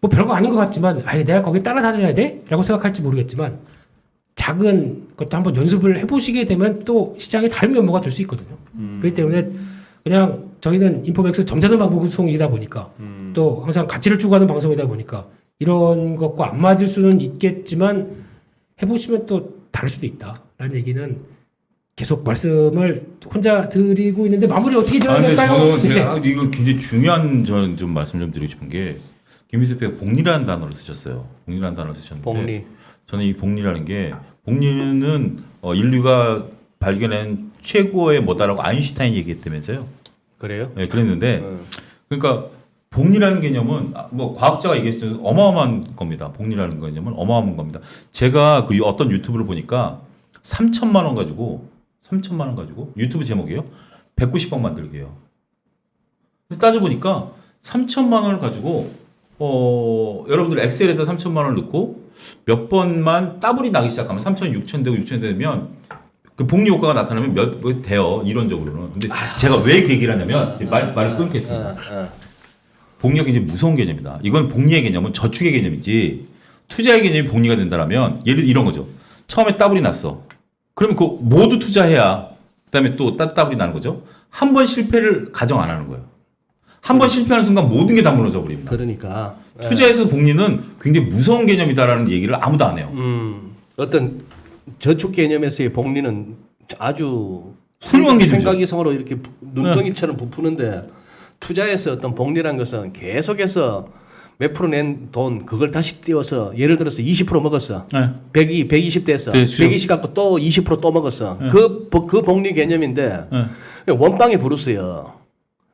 뭐 별거 아닌 것 같지만 아예 내가 거기에 따라다녀야 돼?라고 생각할지 모르겠지만 작은 것도 한번 연습을 해보시게 되면 또 시장의 다른 면모가 될 수 있거든요. 그렇기 때문에 그냥 저희는 인포맥스 점잖은 방송이다 보니까 또 항상 가치를 추구하는 방송이다 보니까 이런 것과 안 맞을 수는 있겠지만 해보시면 또 다를 수도 있다라는 얘기는 계속 말씀을 혼자 드리고 있는데 마무리 어떻게 근데 들어야 저는 될까요? 제가 이걸 굉장히 중요한 저는 좀 말씀 좀 드리고 싶은 게 김민수 대표가 복리라는 단어를 쓰셨어요. 복리라는 단어를 쓰셨는데 복리. 저는 이 복리라는 게 복리는 인류가 발견한 최고의 뭐다라고 아인슈타인이 얘기했다면서요. 그래요? 네, 그랬는데 그러니까 복리라는 개념은 뭐 과학자가 얘기했을 때 어마어마한 겁니다. 복리라는 개념은 어마어마한 겁니다. 제가 그 어떤 유튜브를 보니까 3천만 원 가지고 유튜브 제목이에요. 190억 만들기예요. 따져보니까 3천만 원을 가지고 여러분들 엑셀에다 3천만 원을 넣고 몇 번만 따블이 나기 시작하면 3천, 6천 되고 6천 되면 그 복리 효과가 나타나면 몇 돼요. 이론적으로는. 근데 제가 왜 그 얘기를 하냐면 말을 끊겠습니다. 복리가 굉장히 무서운 개념이다. 이건 복리의 개념은 저축의 개념이지 투자의 개념이 복리가 된다라면 예를 들어 이런 거죠. 처음에 따블이 났어. 그러면 그 모두 투자해야 그다음에 또 따블이 나는 거죠. 한 번 실패를 가정 안 하는 거예요. 한 번 실패하는 순간 모든 게 다 무너져 버립니다. 그러니까 투자에서 복리는 굉장히 무서운 개념이다라는 얘기를 아무도 안 해요. 어떤 저축 개념에서의 복리는 아주 훌륭한 개념이죠. 생각이성으로 이렇게 눈덩이처럼 부푸는데 투자에서 어떤 복리란 것은 계속해서 몇 프로 낸 돈 그걸 다시 띄워서 예를 들어서 20% 먹었어. 네. 120 됐어. 네, 120 갖고 또 20% 또 먹었어. 네. 그 복리 개념인데 네. 원빵이 부르스요.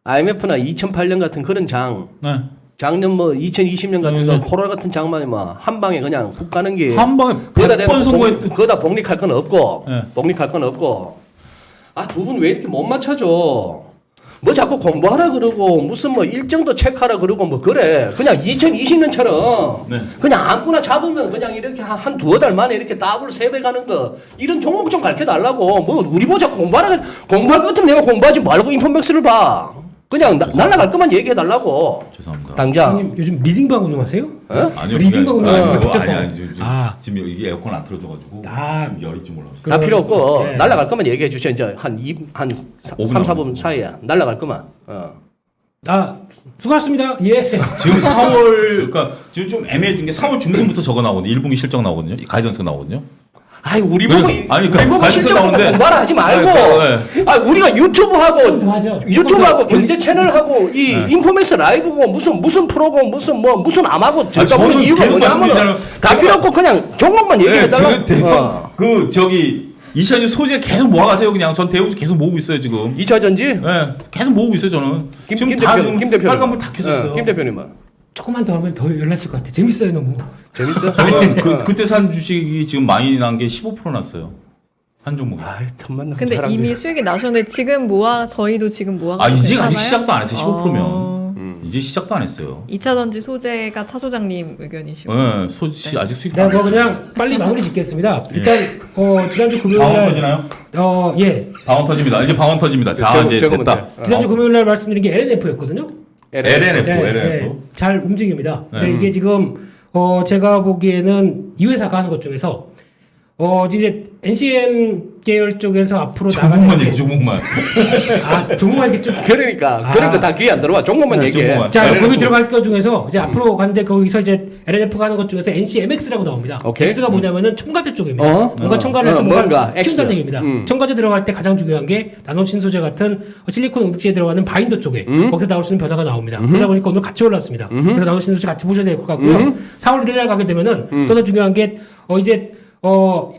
IMF나 2008년 같은 그런 장, 네. 작년 뭐 2020년 같은 네. 거 코로나 같은 장만이 뭐 한 방에 그냥 훅 가는 게 한 방에 거기다 100번 성공했 거기다 복리할 건 없고 네. 복리할 건 없고 두 분 왜 이렇게 못 맞춰줘? 뭐 자꾸 공부하라 그러고 무슨 뭐 일정도 체크하라 그러고 뭐 그래 그냥 2020년처럼 네. 그냥 아무나 잡으면 그냥 이렇게 한 두어 달 만에 이렇게 더블 3배 가는 거 이런 종목 좀 가르쳐 달라고 뭐 우리 보자 공부할 것 같으면 내가 공부하지 말고 인포맥스를 봐 그냥 날라갈 것만 얘기해 달라고 죄송합니다. 당장 형님 요즘 리딩방 운영하세요? 아니요. 리딩방 운영하시는 것 같아요. 아니 지금 여기 에어컨 안 틀어줘가지고 좀 열이 좀 올라왔어요. 다 필요 없고 네. 날라갈 것만 얘기해 주셔 이제 한 3, 5분 4분 사이에 날라갈 것만 수고하셨습니다. 예. 지금 4월 그러니까 지금 좀 애매해진 게 4월 중순부터 저거 나오거든요. 1분기 실적 나오거든요. 가이던스가 나오거든요. 아이 우리 보고 아니, 우리 그러니까 보고 관심 실적 나오는데. 공부하라 하지 말고 아니, 아 우리가 유튜브하고 조금 더 하죠. 유튜브하고 경제 채널하고 이 네. 인포맥스 라이브고 무슨 프로고 무슨 암하고 들어가보는 저는 이유가 계속 뭐냐면 말씀드리잖아요. 다 필요 없고 그냥 종목만 네, 얘기하다가 지금 대부분 그 저기 2차전지 소재 계속 모아가세요. 그냥 전 대부분 계속 모으고 있어요 지금. 2차 전지 네, 계속 모으고 있어요 저는. 지금 김 다 대표 지금 김 대표 빨간불 다 켜졌어요. 김 대표님은 조금만 더 하면 더 열났을 것 같아. 재밌어요 너무. 재밌어? 저는 그때 산 주식이 지금 많이 난 게 15% 났어요. 한 종목에. 아이 틈만 나고 근데 사람들이. 이미 수익이 나셨는데 지금 저희도 지금 모아가지고 아 이제 괜찮아요? 아직 시작도 안 했어요. 15%면 어, 이제 시작도 안 했어요. 2차 전지 소재가 차 소장님 의견이시고 네, 소시 아직 수익. 내가 뭐 그냥 빨리 마무리 짓겠습니다. 일단 지난주 금요일 방언 날 터지나요? 예. 방언 터집니다. 이제 방언 터집니다. 자 이제 적으면 됐다. 돼. 지난주 금요일 날 말씀드린 게 LNF였거든요. LNF, 네, LNF. 네, 잘 움직입니다. 네. 근데 이게 지금 제가 보기에는 이 회사가 하는 것 중에서 지금 이제 NCM 계열 쪽에서 앞으로 종목만 나가는 얘기 종목만. 종목만 이렇게 쭉 그러니까 다 귀에 안 들어와 종목만 네, 얘기해. 종목만. 자, LNF. 거기 들어갈 것 중에서 이제 앞으로 가는데 거기서 이제 LNF가 하는 것 중에서 NCMX라고 나옵니다. 오케이. X가 뭐냐면은 첨가제 쪽입니다. 어? 뭔가 첨가를 해서 뭔가 뭔가 X. 키운다는 얘기입니다. 첨가제 들어갈 때 가장 중요한 게 나노 신소재 같은 실리콘 음극지에 들어가는 바인더 쪽에 거기서 나올 수 있는 변화가 나옵니다. 그러다 보니까 오늘 같이 올랐습니다. 그래서 나노 신소재 같이 보셔야 될 것 같고요. 4월 1일 날 가게 되면은 또 더 중요한 게 이제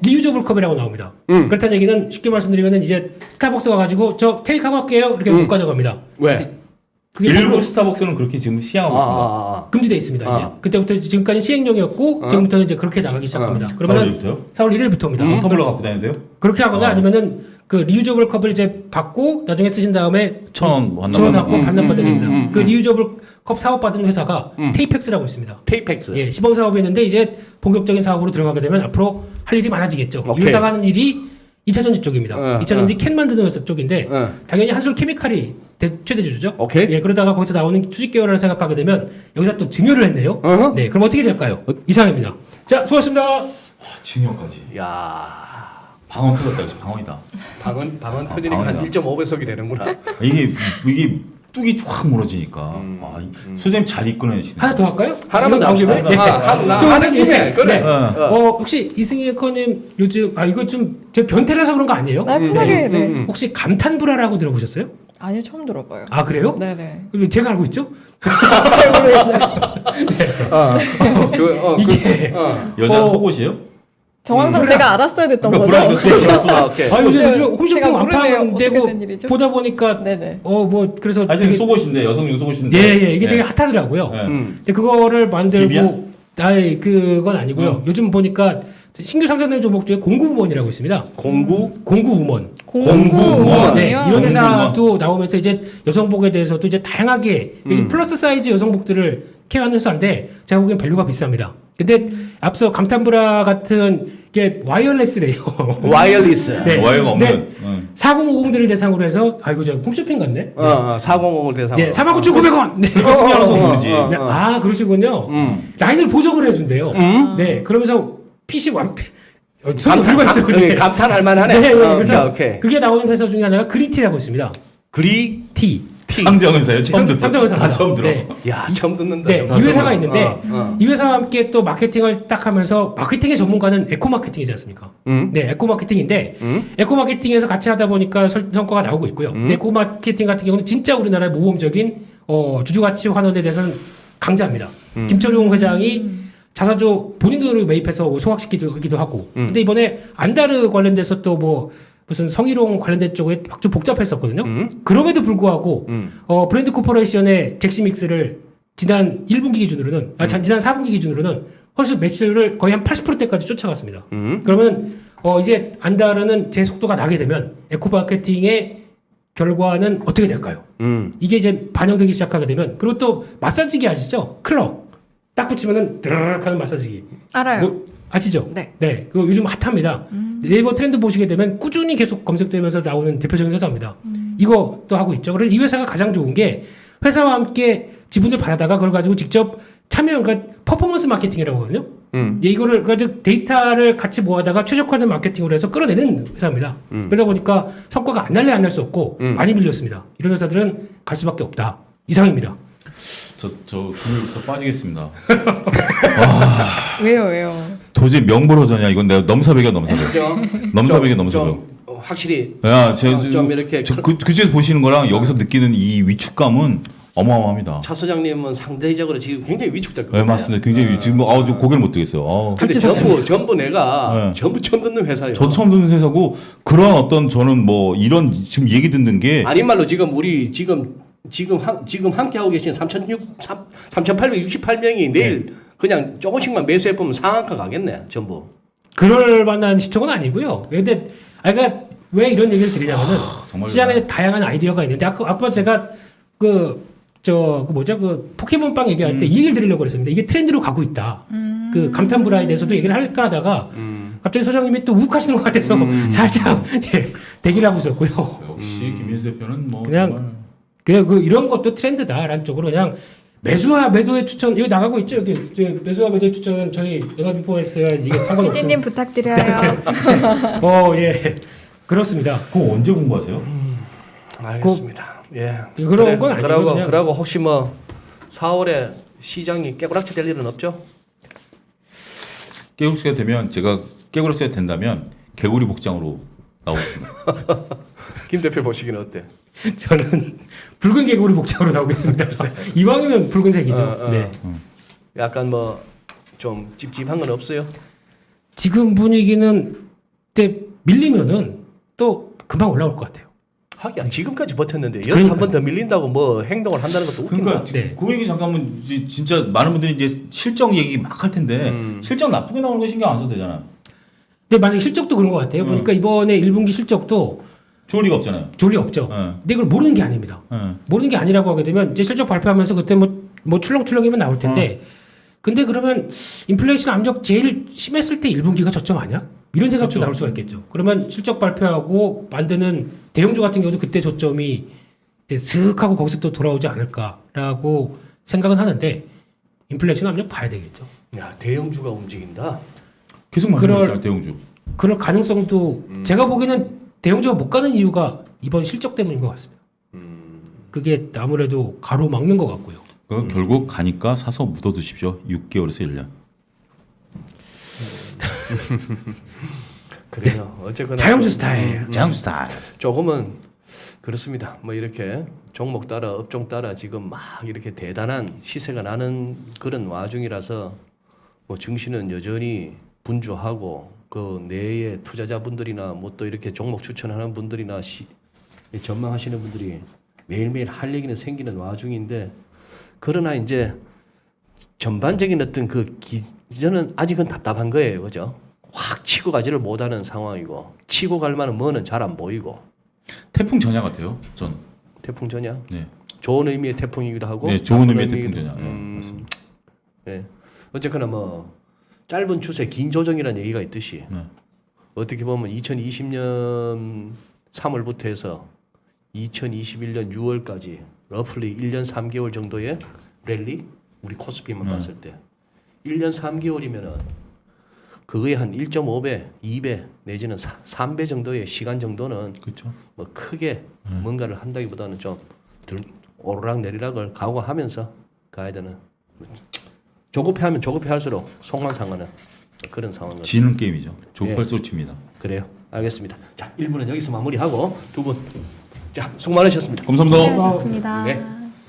리유저블 컵이라고 나옵니다. 그렇다는 얘기는 쉽게 말씀드리면은 이제 스타벅스 가가지고 저 테이크하고 갈게요 이렇게 못 가져갑니다. 왜? 이제 그게 일부 스타벅스는 그렇게 지금 시행하고 있습니다. 금지돼 있습니다. 이제 그때부터 지금까지 시행령이었고 지금부터는 이제 그렇게 나가기 시작합니다. 그러면은 4월 4월 1일부터입니다. 텀블러 갖고 다니는데요? 그렇게 하거나 아니면은 그 리유저블 컵을 이제 받고 나중에 쓰신 다음에 1,000원 천원 받고 반납받아야 음, 됩니다. 그 리유저블 컵 사업 받은 회사가 테이펙스라고 있습니다. 테이펙스. 예, 시범 사업이 있는데 이제 본격적인 사업으로 들어가게 되면 앞으로 할 일이 많아지겠죠. 이 오케이. 회사가 하는 일이 2차 전지 쪽입니다. 2차 전지 캔 만드는 회사 쪽인데 당연히 한솔 케미칼이 최대주주죠. 오케이. 예, 그러다가 거기서 나오는 수직 계열을 생각하게 되면 여기서 또 증여를 했네요. 어허. 네, 그럼 어떻게 될까요? 이상입니다. 자, 수고하셨습니다. 증여까지. 야 방언 터졌다. 역시 방언이다. 방언 터지니까 한 방언이다. 1.5배속이 되는구나. 이게 뚝이 쫙 무너지니까. 선생님 잘 이끌어내시네. 하나 더 할까요? 하나만 더 나오시면? 합시다. 네. 하나 또 하나 하나 김에 그래. 혹시 이승희 커님 요즘 이거 좀 제 변태라서 그런 거 아니에요? 편하게 네. 혹시 감탄불화라고 들어보셨어요? 아니요 처음 들어봐요. 아 그래요? 네네. 그럼 제가 알고 있죠? 이게 여자 속옷이에요? 정황상 제가 알았어야 됐던 그러니까 거죠. 브라이드 오케이. 요즘 제가 홈쇼핑 모르네요. 완판 어떻게 되고 된 일이죠? 보다 보니까 네네. 뭐 그래서 아니 되게 속옷인데 여성용 속옷인데. 예 이게 네. 되게 핫하더라고요. 네. 근데 그거를 비비안? 만들고 그건 아니고요. 요즘 보니까 신규 상장된 종목 중에 공구우먼이라고 있습니다. 공구우먼. 공구우먼이요? 네, 이런 공구우먼. 회사도 나오면서 이제 여성복에 대해서도 이제 다양하게 플러스 사이즈 여성복들을 케어하는 회사인데 제가 보기엔 밸류가 비쌉니다. 근데 앞서 감탄브라 같은 게 와이어리스래요. 와이어리스. 네. 와이어가 네. 없는. 4050들을 대상으로 해서 이거 저 홈쇼핑 같네. 4050을 대상으로. 네, 49,900원. 네. 그렇게 승리하면서 모르지. 네, 아 그러시군요. 라인을 보정을 해준대요. 네, 그러면서 PC 손이 들고 있어요. 네. 감탄할 만하네. 네, 그래서 오케이. 그게 나오는 회사 중에 하나가 그리티라고 있습니다. T. 상정회사요. 처음 들어. 상정회사입니다. 다 처음 들어. 네. 야 처음 듣는다. 네, 이 회사가 있는데 어. 이 회사와 함께 또 마케팅을 딱 하면서 마케팅의 전문가는 에코 마케팅이지 않습니까? 네, 에코 마케팅인데 에코 마케팅에서 같이 하다 보니까 성과가 나오고 있고요. 근데 에코 마케팅 같은 경우는 진짜 우리나라의 모범적인 주주 가치 환원에 대해서는 강자입니다. 김철용 회장이 자사주 본인 돈으로 매입해서 소각시키기도 하고. 근데 이번에 안다르 관련돼서 또 뭐 무슨 성희롱 관련된 쪽에 좀 복잡했었거든요. 그럼에도 불구하고 브랜드 코퍼레이션의 잭시믹스를 지난 1분기 기준으로는 지난 4분기 기준으로는 훨씬 매출을 거의 한 80%대까지 쫓아갔습니다. 그러면 이제 안다르는 제 속도가 나게 되면 에코 마케팅의 결과는 어떻게 될까요? 이게 이제 반영되기 시작하게 되면 그리고 또 마사지기 아시죠? 클럭 딱 붙이면은 드르륵 하는 마사지기. 알아요. 뭐, 아시죠? 네. 네. 그거 요즘 핫합니다. 네이버 트렌드 보시게 되면 꾸준히 계속 검색되면서 나오는 대표적인 회사입니다. 이것도 하고 있죠. 그래서 이 회사가 가장 좋은 게 회사와 함께 지분을 받아다가 그걸 가지고 직접 참여, 그러니까 퍼포먼스 마케팅이라고 하거든요. 예, 이거를 가지고 데이터를 같이 모아다가 최적화된 마케팅으로 해서 끌어내는 회사입니다. 그러다 보니까 성과가 안 날래 안 날 수 없고 많이 밀렸습니다. 이런 회사들은 갈 수밖에 없다. 이상입니다. 저 금요일부터 빠지겠습니다. 왜요? 도저히 명불허전이야. 이건 내가 넘사벽이야 넘사벽. 넘사벽이야 넘사벽. 좀 확실히 야, 좀 이렇게 그쪽에서 보시는 거랑 여기서 느끼는 이 위축감은 어마어마합니다. 차 소장님은 상대적으로 지금 굉장히 위축될 것 네, 같아요. 맞습니다. 굉장히 지금 좀 고개를 못 들겠어요. 근데 전부 내가 전부 처음 듣는 회사예요. 저 처음 듣는 회사고 그런 어떤 저는 뭐 이런 지금 얘기 듣는 게 아닌 말로 지금 우리 지금 함께 하고 계신 3,868명이 내일 그냥 조금씩만 매수해 보면 상한가 가겠네 전부. 그럴 만한 시청은 아니고요. 근데 그러니까 왜 이런 얘기를 드리냐면은 정말 시장에 다양한 아이디어가 있는데 아까 제가 그 포켓몬빵 얘기할 때 이 얘기를 드리려고 그랬습니다. 이게 트렌드로 가고 있다. 그 감탄브라에 대해서도 얘기를 할까 하다가 갑자기 소장님이 또 욱하시는 것 같아서 살짝 대기를 하고 있었고요. 역시 김민수 대표는 뭐 그냥 그 이런 것도 트렌드다라는 쪽으로 그냥 매수와 매도의 추천 여기 나가고 있죠. 여기 매수와 매도의 추천은 저희 연합인포에서야 이게 상관없습니다. PD님 부탁드려요. 예. 그렇습니다. 그거 언제 공부하세요? 알겠습니다. 예. 그런 건 아니고 그러고 혹시 뭐 4월에 시장이 깨구락치 될 일은 없죠? 깨구락치가 되면 제가 깨구락치가 된다면 개구리 복장으로 나오겠습니다. 김 대표 보시기는 어때? 저는 붉은 개구리 복장으로 나오겠습니다. 이왕이면 붉은색이죠. 네. 약간 뭐 좀 찝찝한 건 없어요? 지금 분위기는 때 밀리면은 또 금방 올라올 것 같아요. 하긴 지금까지 버텼는데 여기서 한 번 더 밀린다고 뭐 행동을 한다는 것도 웃긴다. 그러니까 네. 그 얘기 잠깐만 이제 진짜 많은 분들이 이제 실적 얘기 막 할 텐데 실적 나쁘게 나오는 거 신경 안 써도 되잖아. 근데 만약 실적도 그런 것 같아요. 보니까 이번에 1분기 실적도 좋을 리가 없잖아요. 좋을 리 없죠. 근데 이걸 모르는 게 아닙니다. 모르는 게 아니라고 하게 되면 이제 실적 발표하면서 그때 뭐 출렁출렁이면 나올 텐데 근데 그러면 인플레이션 압력 제일 심했을 때 1분기가 저점 아니야? 이런 생각도 그렇죠. 나올 수가 있겠죠. 그러면 실적 발표하고 만드는 대형주 같은 경우도 그때 저점이 이제 슥 하고 거기서 또 돌아오지 않을까라고 생각은 하는데 인플레이션 압력 봐야 되겠죠. 야 대형주가 움직인다. 계속 말씀하셨잖아요. 대형주. 그럴 가능성도 제가 보기에는 대형주가 못 가는 이유가 이번 실적 때문인 것 같습니다. 그게 아무래도 가로막는 것 같고요. 결국 가니까 사서 묻어두십시오. 6개월에서 1년. 그래요. 어쨌거나 자영주 스타일. 자영주 스타일. 조금은 그렇습니다. 뭐 이렇게 종목 따라 업종 따라 지금 막 이렇게 대단한 시세가 나는 그런 와중이라서 뭐 증시는 여전히 분주하고 그 내에 투자자분들이나 뭐 또 이렇게 종목 추천하는 분들이나 전망하시는 분들이 매일매일 할 얘기는 생기는 와중인데 그러나 이제 전반적인 어떤 저는 아직은 답답한 거예요. 그죠? 확 치고 가지를 못하는 상황이고 치고 갈 만한 뭐는 잘 안 보이고 태풍 전야 같아요. 전. 태풍 전야? 네. 좋은 의미의 태풍이기도 하고 네, 좋은 나쁜 의미의 태풍 전야. 네, 맞습니다. 네. 어쨌거나 뭐 짧은 추세 긴 조정이라는 얘기가 있듯이 네. 어떻게 보면 2020년 3월부터 해서 2021년 6월까지 러플리 1년 3개월 정도의 랠리 우리 코스피만 봤을 때 1년 3개월이면은 그거의 한 1.5배, 2배 내지는 3배 정도의 시간 정도는 그렇죠. 뭐 크게 뭔가를 한다기보다는 좀 오르락 내리락을 각오하면서 가야 되는 조급해하면 조급해할수록 속만상하는 그런 상황을 지는 게임이죠. 예. 조팔솔 칩니다. 그래요. 알겠습니다. 자, 1부는 여기서 마무리하고 두 분 자, 수고 많으셨습니다. 감사합니다. 네, 좋습니다. 네.